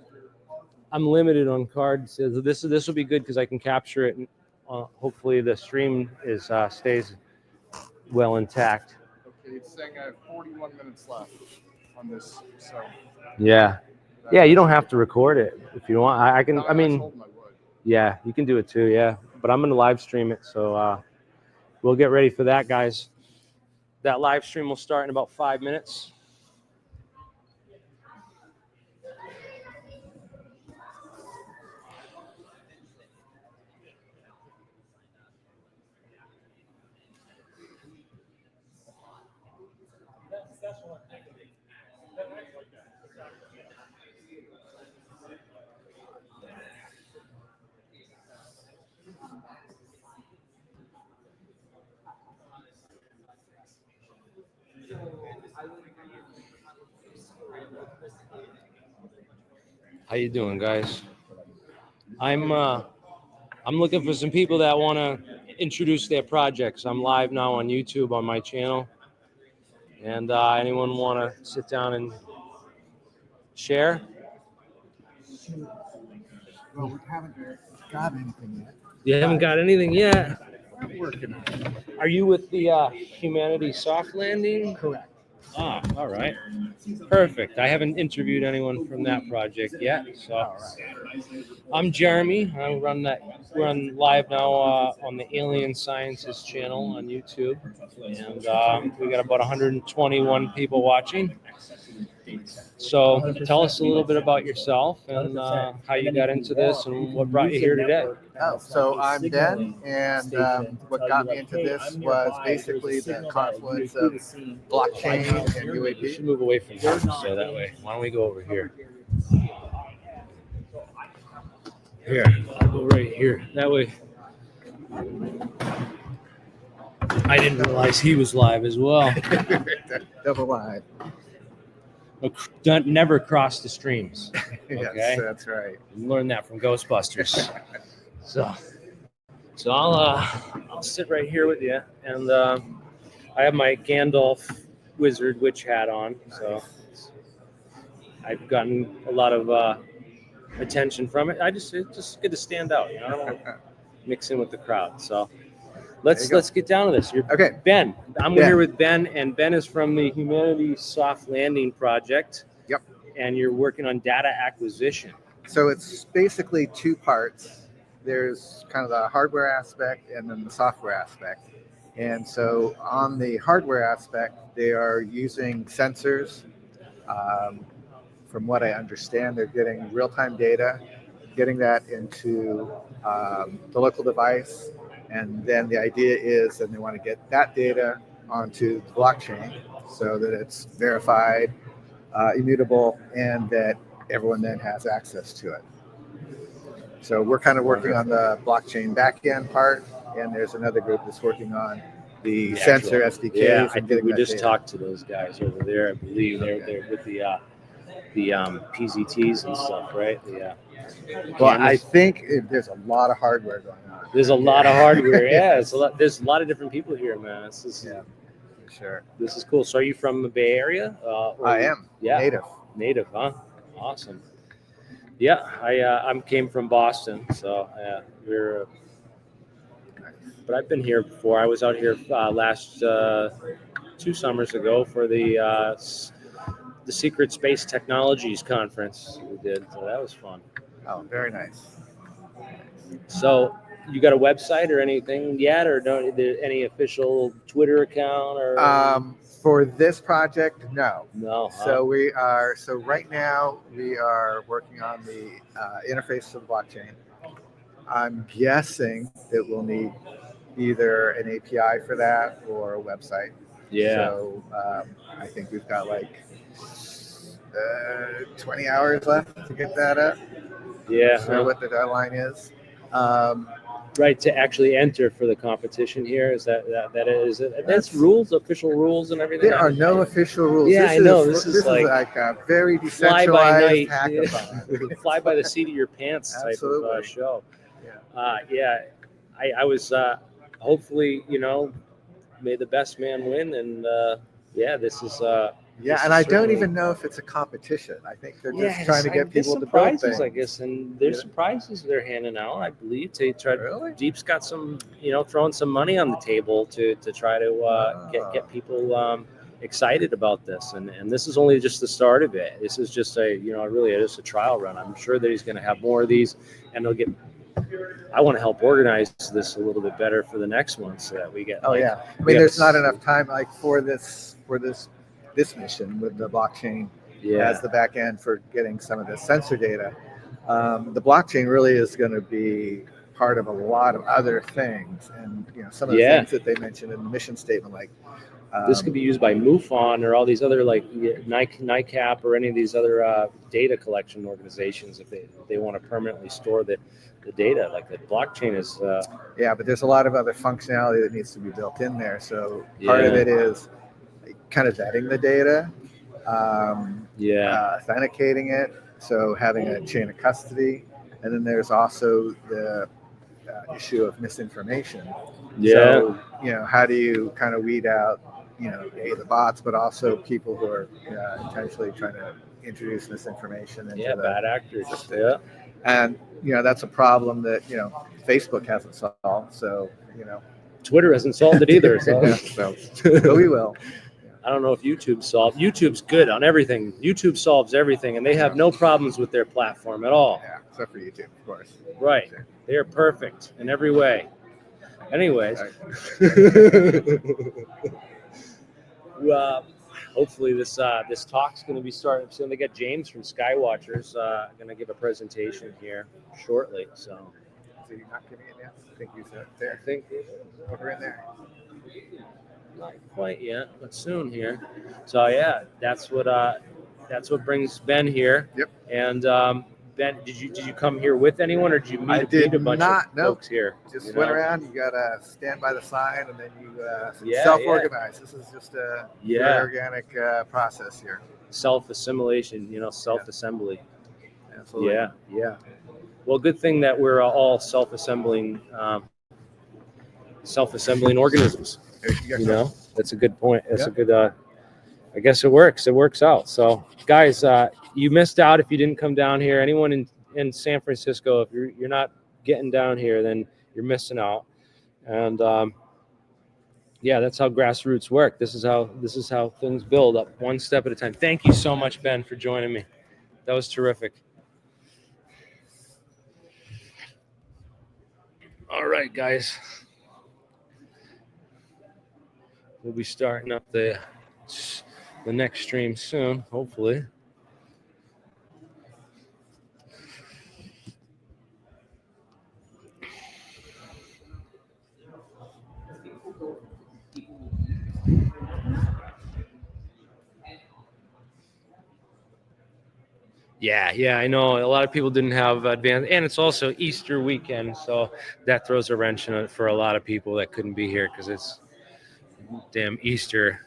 I'm limited on cards. So this will be good because I can capture it, and hopefully the stream stays well intact. Okay, it's saying I have 41 minutes left on this. So. Yeah. Yeah, you don't have to record it if you want. I can. I mean, yeah, you can do it too. Yeah, but I'm gonna live stream it, so we'll get ready for that, guys. That live stream will start in about 5 minutes. How you doing, guys? I'm looking for some people that want to introduce their projects. I'm live now on YouTube on my channel, and anyone want to sit down and share? Well, we haven't got anything yet. You haven't got anything yet. We're working on it. Are you with the Humanity Soft Landing? Correct. Ah, all right. Perfect. I haven't interviewed anyone from that project yet. So I'm Jeremy. We're on live now on the AlienScientist channel on YouTube. And we got about 121 people watching. So tell us a little bit about yourself and how you got into this and what brought you here today. Oh, so I'm Ben, and what got me into this was basically the confluence of blockchain and UAP. We should move away from here, so that way. Why don't we go over here? Here, I'll go right here. That way. I didn't realize he was live as well. Double live. Never cross the streams. Okay? Yes, that's right. Learned that from Ghostbusters. So I'll sit right here with you, and I have my Gandalf wizard witch hat on, so I've gotten a lot of attention from it. It's just good to stand out, you know. I don't want to mix in with the crowd. So let's get down to this. Okay, Ben. I'm here with Ben, and Ben is from the Humanity Soft Landing Project. Yep. And you're working on data acquisition. So it's basically two parts. There's kind of the hardware aspect and then the software aspect. And so on the hardware aspect, they are using sensors from what I understand, they're getting real-time data, getting that into the local device, and then the idea is that they want to get that data onto the blockchain so that it's verified, immutable, and that everyone then has access to it. So we're kind of working on the blockchain backend part, and there's another group that's working on the sensor SDKs. Yeah, I and think we that just data. talked to those guys over there. I believe they're with the PZTs and stuff, right? Well, I cameras. think there's a lot of hardware going on. There's a lot of hardware. Yeah, there's a lot of different people here, man. Yeah, for sure. This is cool. So are you from the Bay Area? I am. Yeah. Native, huh? Awesome. Yeah, I came from Boston, so yeah, we're. But I've been here before. I was out here last 2 summers ago for the Secret Space Technologies Conference we did. So that was fun. Oh, very nice. So you got a website or anything yet, or any official Twitter account or? For this project, no. No. So right now we are working on the interface to the blockchain. I'm guessing that we'll need either an API for that or a website. Yeah. So I think we've got like 20 hours left to get that up. Yeah. Not sure what the deadline is. Right, to actually enter for the competition here, is that's rules, official rules and everything? There are no official rules. Yeah, I know. This is like a very fly by decentralized night, hackathon. fly by the seat of your pants type of show. Yeah. I was hopefully, may the best man win, and this is. And I don't even know if it's a competition. I think they're just trying to get people to build things. I guess, and there's some prizes they're handing out. I believe to try. Really? Deep's got some, throwing some money on the table to try to get people excited about this, and this is only just the start of it. This is just just a trial run. I'm sure that he's going to have more of these, and they'll get. I want to help organize this a little bit better for the next one, so that we get. I mean, there's not enough time for this mission with the blockchain as the back end for getting some of the sensor data. The blockchain really is going to be part of a lot of other things, and some of the things that they mentioned in the mission statement, like this could be used by MUFON or all these other NICAP or any of these other data collection organizations if they want to permanently store the data. Like the blockchain is. But there's a lot of other functionality that needs to be built in there. So part of it is kind of vetting the data, authenticating it, so having a chain of custody, and then there's also the issue of misinformation. So how do you kind of weed out the bots, but also people who are intentionally trying to introduce misinformation into bad actors. And that's a problem that Facebook hasn't solved. So Twitter hasn't solved it either. But we will. I don't know if YouTube's good on everything. YouTube solves everything, and they have no problems with their platform at all. Yeah, except for YouTube, of course. Right. They are perfect in every way. Anyways. Well, hopefully this talk's going to be starting soon. They got James from Skywatchers going to give a presentation here shortly. So you're not giving it yet? I think he's there. I think over in there. Not quite yet, but soon here. So that's what brings Ben here. Yep. And Ben, did you come here with anyone, or did you meet a bunch of folks here? Just went around. You gotta stand by the sign, and then you self-organize. This is just a very organic process here. Self-assimilation, self-assembly. Absolutely. Yeah. Well, good thing that we're all self-assembling organisms. That's a good point. That's a good. I guess it works. It works out. So, guys, you missed out if you didn't come down here. Anyone in San Francisco, if you're not getting down here, then you're missing out. And that's how grassroots work. This is how things build up one step at a time. Thank you so much, Ben, for joining me. That was terrific. All right, guys. We'll be starting up the next stream soon, hopefully. Yeah, I know. A lot of people didn't have advanced, and it's also Easter weekend, so that throws a wrench in it for a lot of people that couldn't be here because it's damn Easter.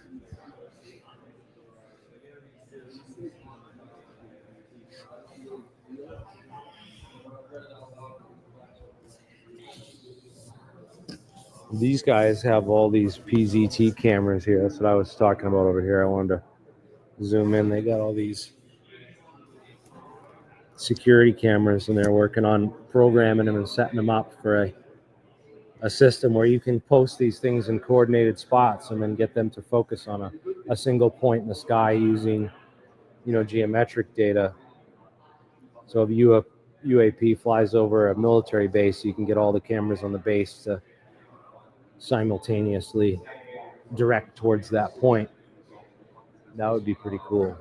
These guys have all these PZT cameras here. That's what I was talking about over here. I wanted to zoom in. They got all these security cameras, and they're working on programming them and setting them up for a system where you can post these things in coordinated spots and then get them to focus on a single point in the sky using, geometric data. So if UAP flies over a military base, you can get all the cameras on the base to simultaneously direct towards that point. That would be pretty cool.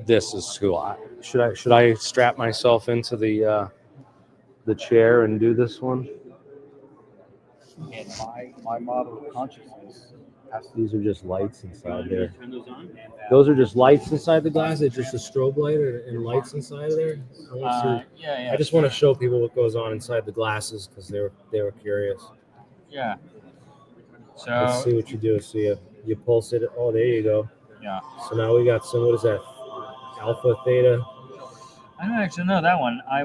This is cool. Should I strap myself into the chair and do this one? And my model of consciousness. These are just lights inside there. Those are just lights inside the glass. It's just a strobe light and lights inside of there. I just want to show people what goes on inside the glasses because they were curious. Yeah. So let's see what you do. So you pulse it. Oh, there you go. Yeah. So now we got some. What is that? Alpha, theta. I don't actually know that one. I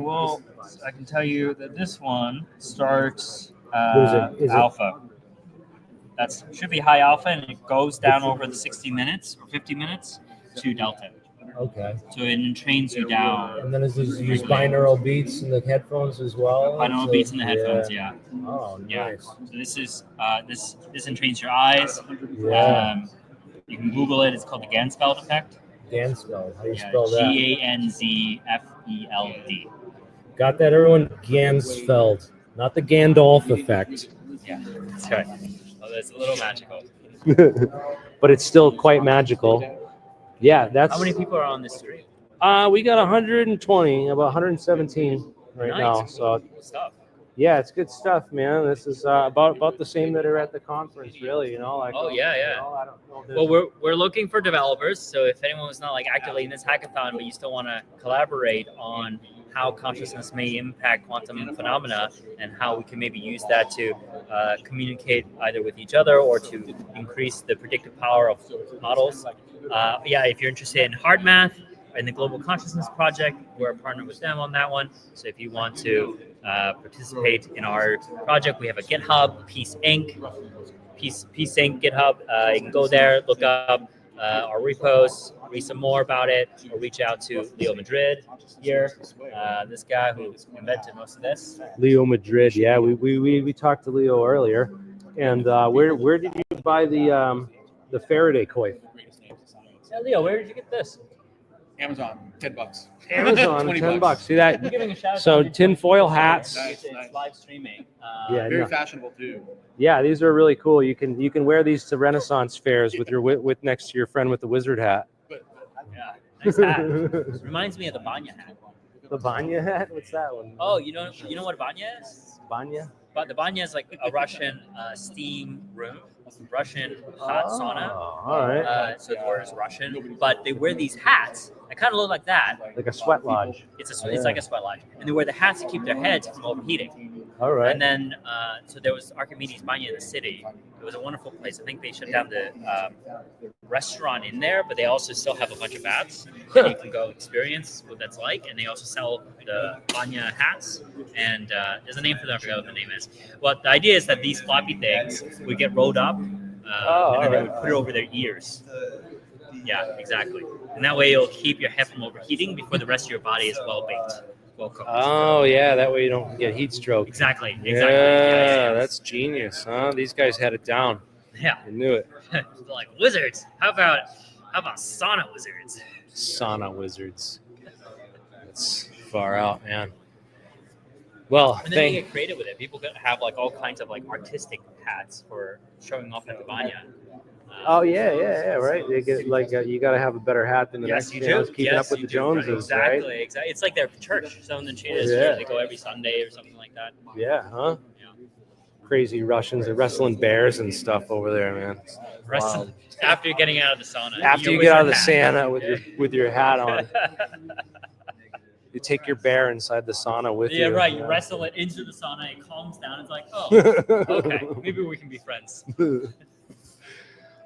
can tell you that this one starts alpha. That should be high alpha, and it goes down over the 60 minutes or 50 minutes to delta. Okay. So it trains you down. And then is this use binaural beats in the headphones as well? Binaural beats in the headphones, yeah. Oh, nice. Yeah. So this is this entrains your eyes. Yeah. You can Google it. It's called the Ganzfeld effect. Ganzfeld. How do you spell that? Ganzfeld. Got that, everyone? Ganzfeld, not the Gandalf effect. Yeah, that's right. Well, that's a little magical. But it's still quite magical. Yeah, that's. How many people are on this stream? We got 120, about 117 right now. So Cool stuff. yeah, it's good stuff, man. This is about the same that are at the conference, really. Like. Oh yeah. I don't know. Well, we're looking for developers. So if anyone was not actively in this hackathon, but you still want to collaborate on how consciousness may impact quantum phenomena and how we can maybe use that to communicate either with each other or to increase the predictive power of models. If you're interested in hard math and the Global Consciousness Project, we're a partner with them on that one. So if you want to participate in our project, we have a GitHub, Peace Inc. Peace Inc. GitHub. You can go there, look up our repos, read some more about it, or reach out to Leo Madrid here, this guy who invented most of this. Leo Madrid, yeah, we talked to Leo earlier, and where did you buy the Faraday coil? Yeah, Leo, where did you get this? Amazon, $10. Amazon, $10. See that? I'm giving a shout out So to tinfoil hats. It's live streaming. Very fashionable too. Yeah, these are really cool. You can wear these to Renaissance fairs with your with next to your friend with the wizard hat. Yeah, nice hat. Reminds me of the Banya hat. The Banya hat? What's that one? Oh, you know what a Banya is? Banya? But the Banya is like a Russian steam room, Russian hot sauna. All right. So the word is Russian, but they wear these hats that kind of look like that. Like a sweat lodge. It's like a sweat lodge, and they wear the hats to keep their heads from overheating. All right. And then, so there was Archimedes Banya in the city. It was a wonderful place. I think they shut down the restaurant in there, but they also still have a bunch of baths that you can go experience what that's like. And they also sell the Banya hats. And there's a name for them. I forgot what the name is. Well, the idea is that these floppy things would get rolled up, and then they would put it over their ears. Yeah, exactly. And that way it'll keep your head from overheating before the rest of your body is well baked. Well cooked. Oh yeah, that way you don't get heat stroke. Exactly. Yeah, that's genius, huh? These guys had it down. Yeah. I knew it. Like wizards. How about sauna wizards? Sauna wizards. That's far out, man. Well, and then they get creative with it. People could have like all kinds of like artistic hats for showing off at the Banya. Oh yeah, right. They get like you got to have a better hat than the next you one. do. Keeping up with the Joneses, right? Exactly. It's like their church. Some of the Cheetahs, Yeah. they go every Sunday or something like that. Yeah, huh? Yeah. crazy Russians. They're wrestling bears and stuff over there, man. Wrestling after you're getting out of the sauna. After you With get out your of the hat. sauna with your hat on, you take your bear inside the sauna with you. Yeah, right. You wrestle it into the sauna. It calms down. It's like, oh, okay, maybe we can be friends.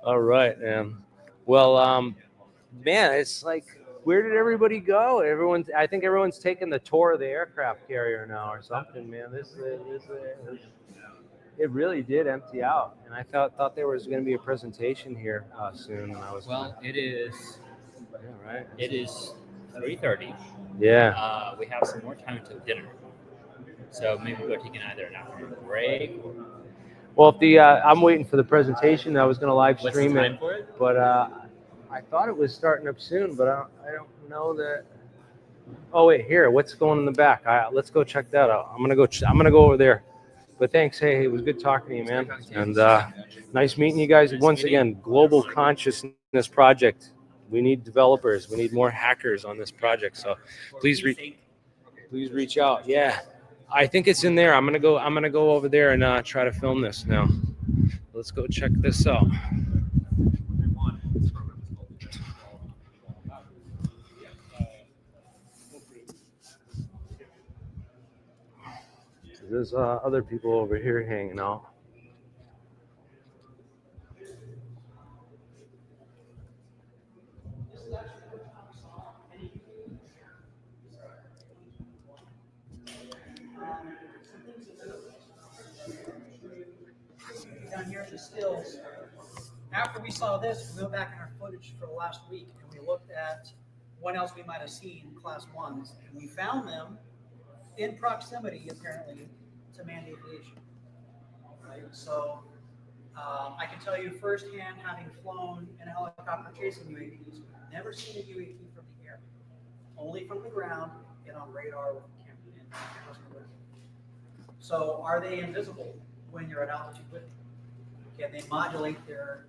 All right, man. Well, man, it's like, where did everybody go? I think everyone's taking the tour of the aircraft carrier now or something, man. It really did empty out, and I thought there was going to be a presentation here soon. And I was It is. Yeah, right. It is 3:30. Yeah. We have some more time until dinner, so maybe we're taking either an afternoon break. Well, if I'm waiting for the presentation. I was going to live What's the stream time it, for it? but I thought it was starting up soon, but I don't know that. Oh wait, here. What's going in the back? Let's go check that out. I'm gonna go over there. But thanks. Hey, it was good talking to you, man. And nice meeting you guys once again. Global Consciousness Project. We need developers. We need more hackers on this project. So please reach out. Yeah, I think it's in there. I'm gonna go over there and try to film this now. Let's go check this out. There's other people over here hanging out. Down here in the stills, after we saw this, we went back in our footage for the last week and we looked at what else we might have seen class ones, and we found them in proximity, apparently, to manned aviation. Right? So I can tell you firsthand, having flown in a helicopter chasing UAPs, never seen a UAP from the air, only from the ground and on radar with cameras in the ground. So are they invisible when you're at altitude with them? Can they modulate their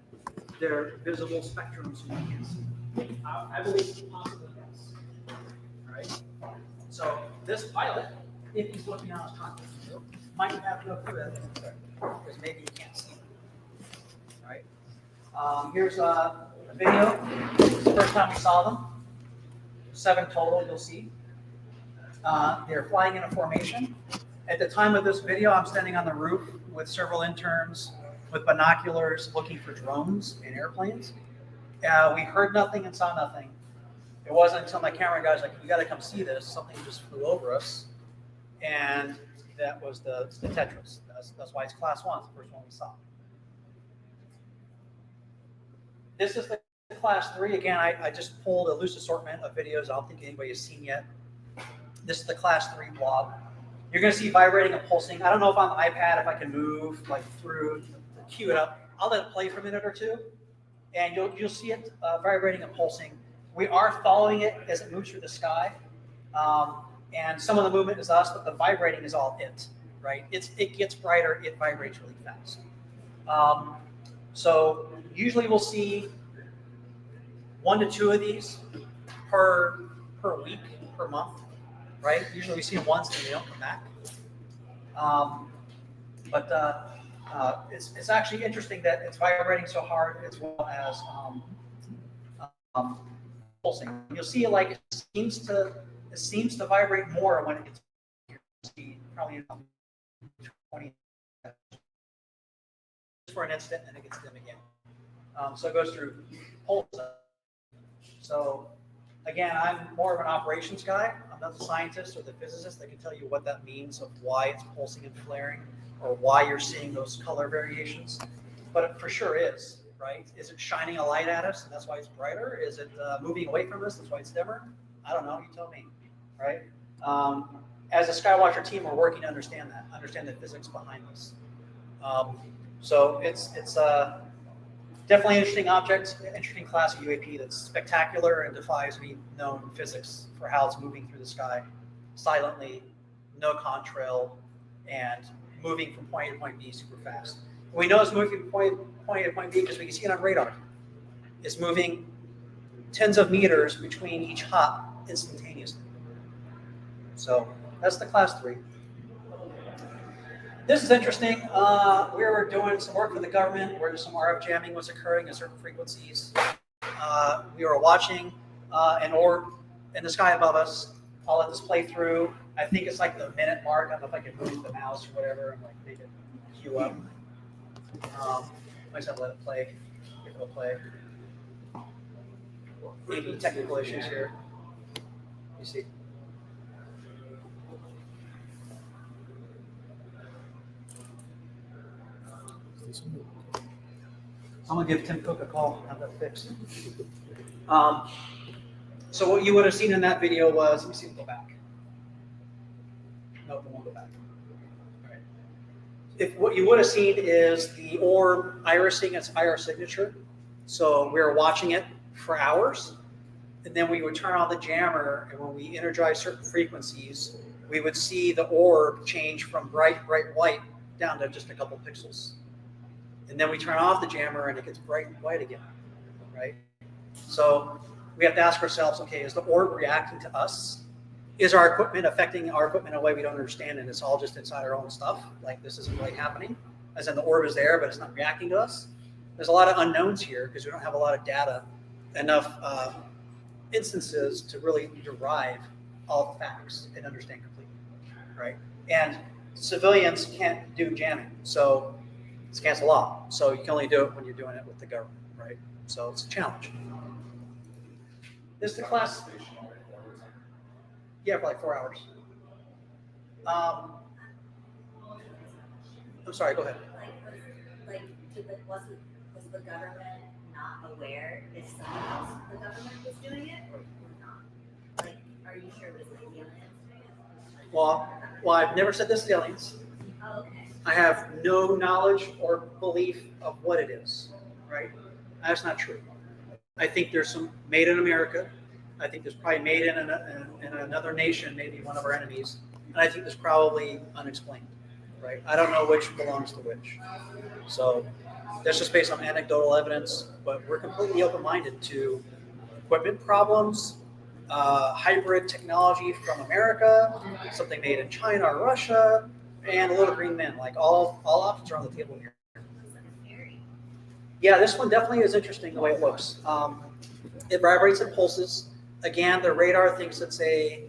visible spectrum so you can't see them? I believe possibly yes. Right? So this pilot, if he's looking out his cockpit, might have no clue that because maybe he can't see them. Right? Here's a video. This is the first time we saw them. 7 total, you'll see. They're flying in a formation. At the time of this video, I'm standing on the roof with several interns with binoculars looking for drones and airplanes. We heard nothing and saw nothing. It wasn't until my camera guy was like, "You got to come see this." Something just flew over us, and that was the Tetris. That's why it's class 1. It's the first one we saw. This is the class 3. Again, I just pulled a loose assortment of videos I don't think anybody has seen yet. This is the class 3 blob. You're going to see vibrating and pulsing. I don't know if on the iPad, if I can move like through to cue it up. I'll let it play for a minute or two, and you'll see it vibrating and pulsing. We are following it as it moves through the sky, and some of the movement is us, but the vibrating is all it. Right? It gets brighter. It vibrates really fast. So usually we'll see 1 to 2 of these per week, per month. Right? Usually we see them once and they don't come back. It's actually interesting that it's vibrating so hard as well as pulsing. You'll see like it seems to vibrate more when it gets speed, probably 20 for an instant, and it gets dim again. So it goes through pulse. So again, I'm more of an operations guy. I'm not the scientist or the physicist that can tell you what that means of why it's pulsing and flaring or why you're seeing those color variations. But it for sure is, right? Is it shining a light at us and that's why it's brighter? Is it moving away from us, that's why it's dimmer? I don't know, you tell me, right? As a Skywatcher team, we're working to understand the physics behind this. So it's definitely an interesting object, interesting class of UAP that's spectacular and defies any known physics for how it's moving through the sky silently, no contrail, and moving from point A to point B super fast. And we know it's moving from point A to point B because we can see it on radar. It's moving tens of meters between each hop instantaneously. So that's the class 3. This is interesting. We were doing some work for the government where some RF jamming was occurring at certain frequencies. We were watching an orb in the sky above us. I'll let this play through. I think it's like the minute mark. I don't know if I can move the mouse or whatever and like make it queue up. I just have to let it play. If it'll play. Maybe technical issues here. You see. I'm gonna give Tim Cook a call, have that fixed. So what you would have seen in that video was, let me see if it'll go back. No, it won't go back. All right. If what you would have seen is the orb irising its iris signature. So we were watching it for hours, and then we would turn on the jammer, and when we energize certain frequencies, we would see the orb change from bright white down to just a couple pixels. And then we turn off the jammer and it gets bright white again, right? So we have to ask ourselves, okay, is the orb reacting to us? Is our equipment affecting our equipment in a way we don't understand and it's all just inside our own stuff? Like this isn't really happening, as in the orb is there, but it's not reacting to us. There's a lot of unknowns here because we don't have a lot of data, enough instances to really derive all the facts and understand completely, right? And civilians can't do jamming, so it's against the law. So you can only do it when you're doing it with the government, right? So it's a challenge. This is the class. Yeah, for like 4 hours. I'm sorry, go ahead. Was the government not aware if someone else in the government was doing it or not? Like, are you sure it was like aliens? Well, I've never said this is aliens. Oh, okay. I have no knowledge or belief of what it is, right? That's not true. I think there's some made in America. I think there's probably made in another nation, maybe one of our enemies. And I think there's probably unexplained, right? I don't know which belongs to which. So that's just based on anecdotal evidence, but we're completely open-minded to equipment problems, hybrid technology from America, something made in China or Russia, and a little green men. Like all options are on the table here. Yeah, this one definitely is interesting the way it looks. It vibrates and pulses. Again, the radar thinks it's a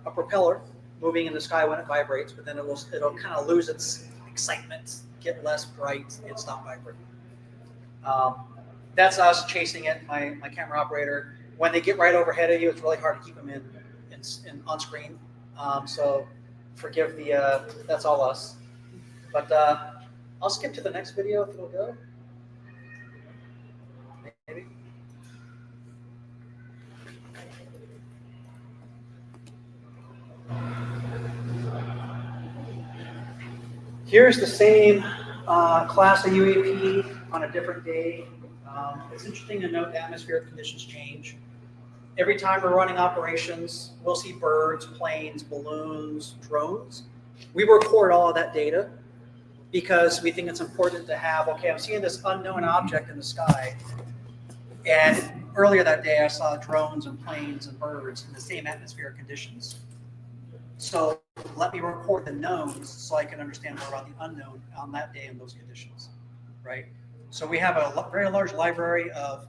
propeller moving in the sky when it vibrates, but then it'll kind of lose its excitement, get less bright, and stop vibrating. That's us chasing it, my camera operator. When they get right overhead of you, it's really hard to keep them in on screen. So forgive the, that's all us. But I'll skip to the next video if it'll go. Maybe. Here's the same class of UAP on a different day. It's interesting to note atmospheric conditions change. Every time we're running operations, we'll see birds, planes, balloons, drones. We record all of that data because we think it's important to have, okay, I'm seeing this unknown object in the sky. And earlier that day, I saw drones and planes and birds in the same atmospheric conditions. So let me record the knowns so I can understand more about the unknown on that day in those conditions, right? So we have a very large library of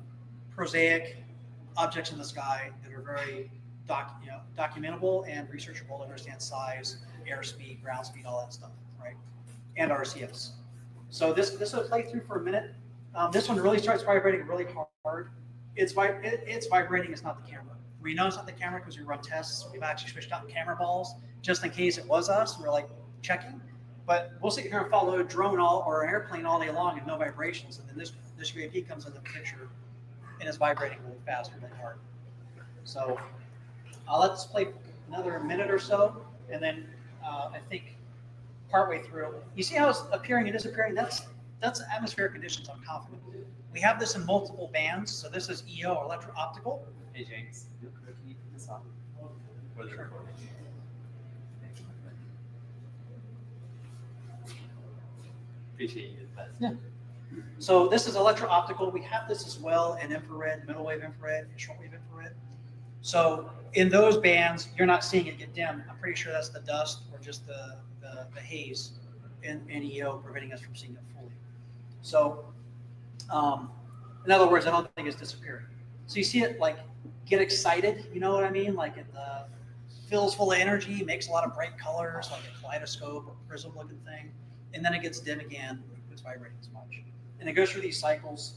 prosaic objects in the sky that are very documentable and researchable to understand size, airspeed, ground speed, all that stuff, right? And RCS. So this will play through for a minute. This one really starts vibrating really hard. It's vibrating, it's not the camera. We know it's not the camera because we run tests. We've actually switched out camera balls just in case it was us. We're like checking. But we'll sit here and follow a drone or an airplane all day long and no vibrations. And then this UAP comes into the picture and it's vibrating really fast, really hard. So I'll let this play another minute or so. And then I think partway through, you see how it's appearing and disappearing? That's atmospheric conditions, I'm confident. We have this in multiple bands. So this is EO, or electro-optical. Hey, James, can you put this on? For the recording? Appreciate you. Yeah. So this is electro-optical. We have this as well in infrared, middle wave infrared, short wave infrared. So in those bands, you're not seeing it get dim. I'm pretty sure that's the dust or just the haze in EO preventing us from seeing it fully. So in other words, I don't think it's disappearing. So you see it like get excited, you know what I mean? Like it fills full of energy, makes a lot of bright colors, like a kaleidoscope or prism looking thing. And then it gets dim again, it's vibrating as much. And it goes through these cycles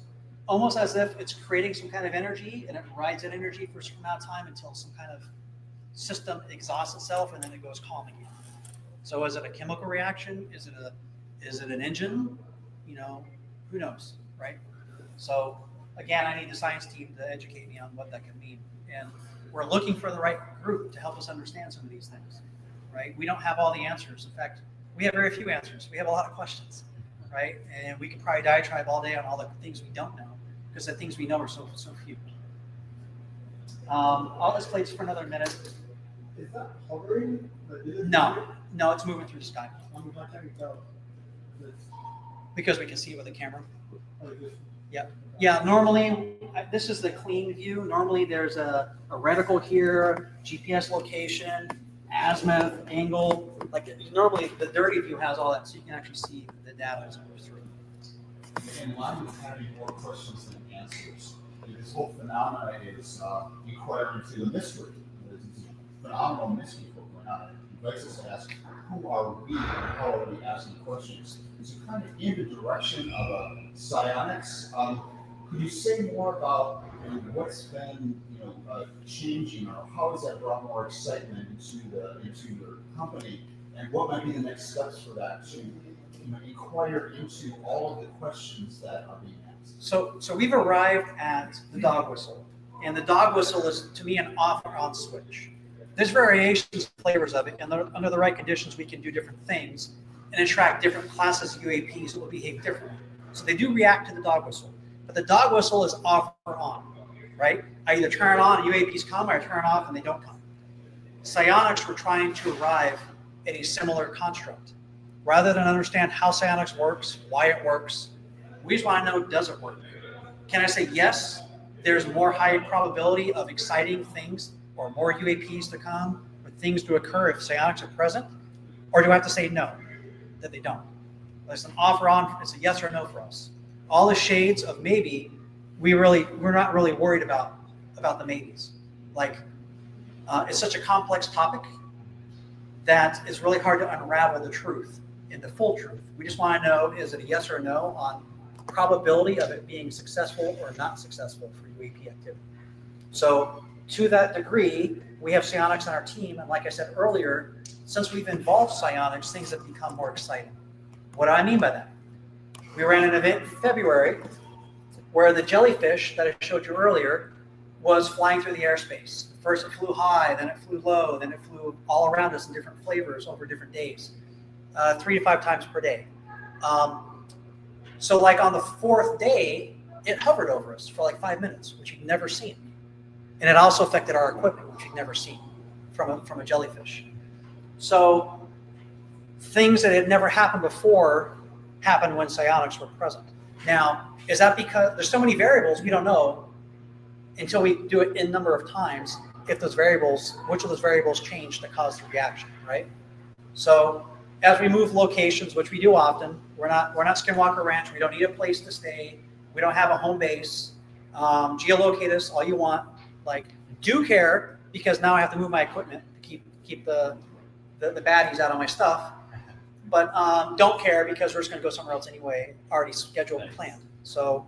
almost as if it's creating some kind of energy, and it rides that energy for a certain amount of time until some kind of system exhausts itself, and then it goes calm again. So is it a chemical reaction? Is it an engine? You know, who knows, right? So again, I need the science team to educate me on what that can mean. And we're looking for the right group to help us understand some of these things, right? We don't have all the answers. In fact, we have very few answers. We have a lot of questions, right? And we could probably diatribe all day on all the things we don't know, because the things we know are so few. I'll just play this for another minute. Is that hovering? No, it's moving through the sky. How can you tell? Because we can see it with the camera. Yeah. Normally, this is the clean view. Normally, there's a reticle here, GPS location, azimuth, angle. Like normally, the dirty view has all that, so you can actually see the data as it moves through. And line is having more questions than answers. This whole phenomena is inquiring into the mystery. There's a phenomenal mystery going on. It invites us to ask, who are we and how are we asking questions? It's kind of in the direction of psionics. Could you say more about what's been changing, or how has that brought more excitement into your company, and what might be the next steps for that to inquire into all of the questions that are being asked? So we've arrived at the dog whistle, and the dog whistle is, to me, an off or on switch. There's variations and flavors of it, and under the right conditions, we can do different things and attract different classes of UAPs that will behave differently. So they do react to the dog whistle, but the dog whistle is off or on, right? I either turn it on and UAPs come, or I turn it off and they don't come. Psionics were trying to arrive at a similar construct. Rather than understand how psionics works, why it works, we just want to know, does it work? Can I say yes, there's more high probability of exciting things or more UAPs to come or things to occur if psionics are present? Or do I have to say no, that they don't? It's an off or on, it's a yes or no for us. All the shades of maybe, we're not really worried about the maybes. Like, it's such a complex topic that it's really hard to unravel the truth into full truth. We just want to know, is it a yes or a no on probability of it being successful or not successful for UAP activity. So to that degree, we have psionics on our team. And like I said earlier, since we've involved psionics, things have become more exciting. What do I mean by that? We ran an event in February where the jellyfish that I showed you earlier was flying through the airspace. First it flew high, then it flew low, then it flew all around us in different flavors over different days, 3 to 5 times per day. So like on the 4th day, it hovered over us for like 5 minutes, which you'd never seen. And it also affected our equipment, which you'd never seen from a jellyfish. So things that had never happened before happened when psionics were present. Now, is that because there's so many variables we don't know until we do it in number of times if those variables, which of those variables change to cause the reaction, right? So as we move locations, which we do often, we're not Skinwalker Ranch. We don't need a place to stay. We don't have a home base. Geolocate us all you want. Like, do care, because now I have to move my equipment to keep the baddies out of my stuff. But don't care, because we're just going to go somewhere else anyway, already scheduled and planned. So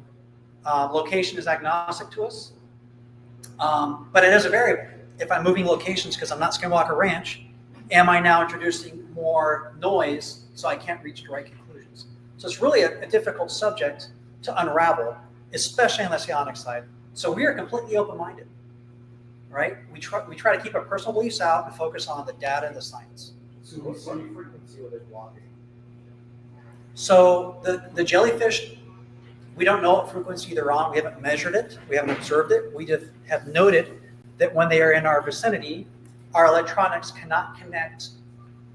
location is agnostic to us. But it is a variable. If I'm moving locations because I'm not Skinwalker Ranch, am I now introducing more noise so I can't reach the right conclusions? So it's really a difficult subject to unravel, especially on the psionic side. So we are completely open-minded, right? We try to keep our personal beliefs out and focus on the data and the science. So what's the frequency of it walking? So the jellyfish, we don't know what frequency they're on. We haven't measured it. We haven't observed it. We just have noted that when they are in our vicinity, our electronics cannot connect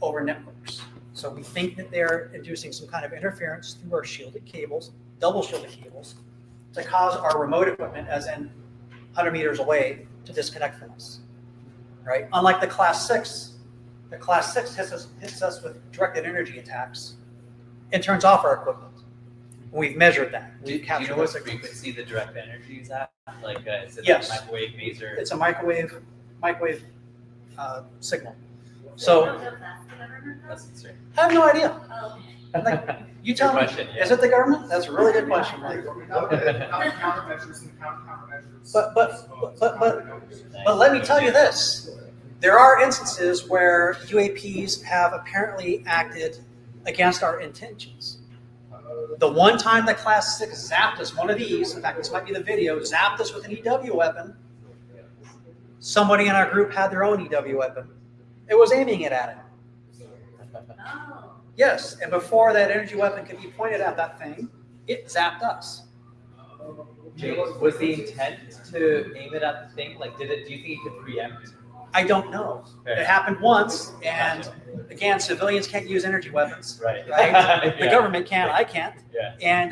over networks. So we think that they're inducing some kind of interference through our shielded cables, double shielded cables, to cause our remote equipment, as in 100 meters away, to disconnect from us, right? Unlike the Class 6, the Class 6 hits us with directed energy attacks and turns off our equipment. We've measured that. We've captured do you know what those signals. frequency the direct energy is at? Like, is it Yes. a microwave maser? It's a microwave signal. So That's insane. I have no idea. Like, you tell me, Good question, yeah. is it the government? That's a really good question. Mike. But let me tell you this. There are instances where UAPs have apparently acted against our intentions. The one time the Class 6 zapped us, one of these, in fact, this might be the video, zapped us with an EW weapon. Somebody in our group had their own EW weapon. It was aiming it at it. Yes, and before that energy weapon could be pointed at that thing, it zapped us. James, was the intent to aim it at the thing? Like, do you think it could preempt? I don't know. It happened once, and again, civilians can't use energy weapons. Right. The government can, I can't. Yeah. And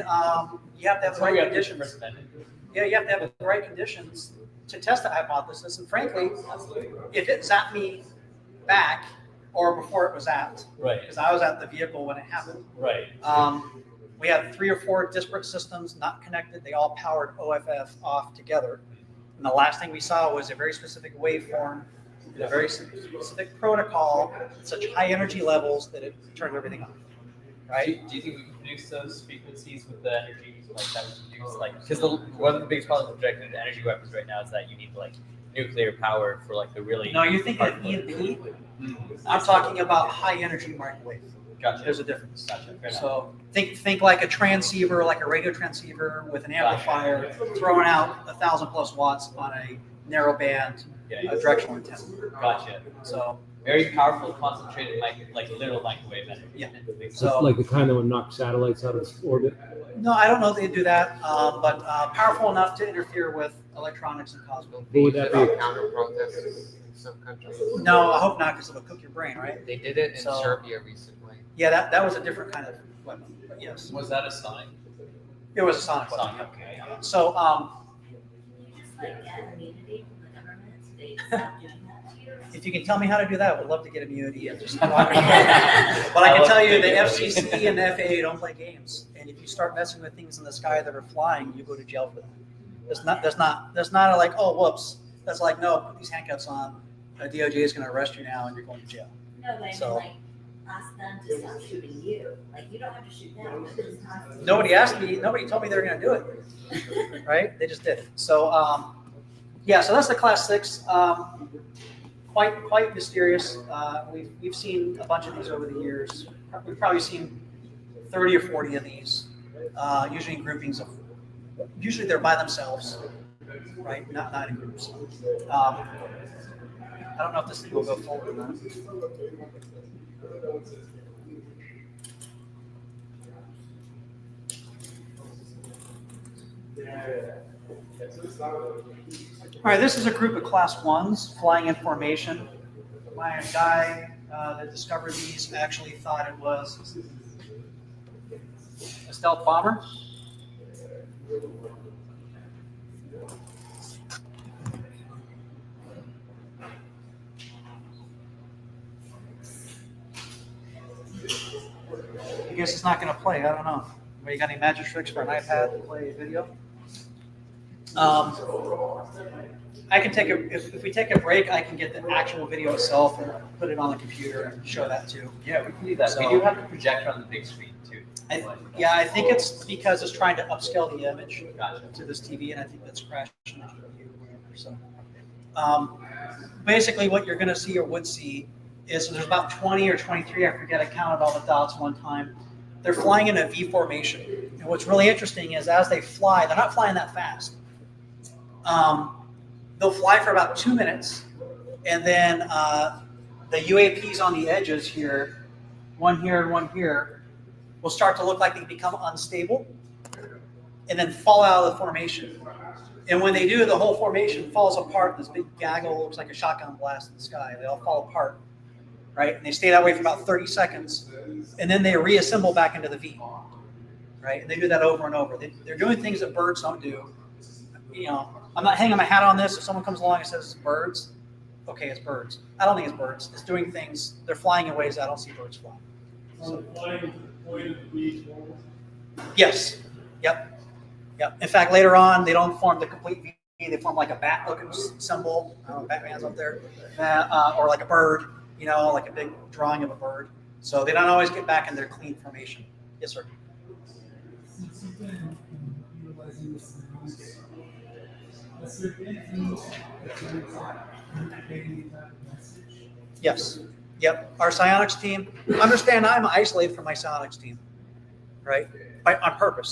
you have to have the right conditions. Recommended. Yeah, you have to have the right conditions to test the hypothesis. And frankly, if it zapped me back or before it was zapped, right? Because I was at the vehicle when it happened. Right. We had 3 or 4 disparate systems not connected. They all powered OFF off together. And the last thing we saw was a very specific waveform, a very specific protocol, at such high energy levels that it turned everything off. Right? Do you think we can produce those frequencies with the energy like that we produce? Like, because one of the biggest problems with directed energy weapons right now is that you need like nuclear power for like the really. No, you think of EMP? I'm talking about high energy microwave. Gotcha. There's a difference. Gotcha. So think like a transceiver, like a radio transceiver with an amplifier, throwing out 1,000+ watts on a narrow band directional antenna. Gotcha. So very powerful, concentrated, like little microwave energy. Yeah. So like the kind that would knock satellites out of orbit. No, I don't know if they do that, but powerful enough to interfere with electronics and cosmos. What would that be? Counter protests in some countries. No, I hope not, because it'll cook your brain, right? They did it in So- Serbia recently. Yeah, that was a different kind of weapon. But yes, Was that a sign? it was a sonic weapon. Sign. Okay. So if you can tell me how to do that, I would love to get immunity. But I can tell you the FCC and the FAA don't play games. And if you start messing with things in the sky that are flying, you go to jail for that. That's not a like, oh, whoops. That's like, no, put these handcuffs on. DOJ is going to arrest you now and you're going to jail. No, but So- like, ask them to stop shooting you. Like, you don't have to shoot them. But just ask them. Nobody told me they were going to do it. Right? They just did it. So, so that's the Class 6. Quite mysterious. We've seen a bunch of these over the years. We've probably seen 30 or 40 of these, usually in groupings of. Usually they're by themselves, right? Not in groups. I don't know if this thing will go forward or not. All right, this is a group of Class 1s flying in formation. My guy that discovered these actually thought it was a stealth bomber. I guess it's not going to play. I don't know. You got any magic tricks for an iPad to play video? I can take if we take a break, I can get the actual video itself and put it on the computer and show that too. Yeah, we can do that. So- we do have the projector on the big screen too. I think it's because it's trying to upscale the image to this TV, and I think that's crashing the GPU or whatever. So, basically, what you're going to see or would see is there's about 20 or 23. I forget. I counted all the dots one time. They're flying in a V formation, and what's really interesting is as they fly, they're not flying that fast. They'll fly for about 2 minutes, and then the UAPs on the edges here, one here and one here, will start to look like they become unstable and then fall out of the formation. And when they do, the whole formation falls apart. This big gaggle looks like a shotgun blast in the sky. They all fall apart, right? And they stay that way for about 30 seconds. And then they reassemble back into the V, right? And they do that over and over. They're doing things that birds don't do. I'm not hanging my hat on this. If someone comes along and says birds, okay, it's birds. I don't think it's birds. It's doing things. They're flying in ways I don't see birds flying. So, yes. Yep. Yep. In fact, later on, they don't form the complete V. They form like a bat-looking symbol. I don't know, Batman's up there, or like a bird. You know, like a big drawing of a bird. So they don't always get back in their clean formation. Yes, sir. Yes. Yep. Our psionics team. Understand, I'm isolated from my psionics team, right? On purpose.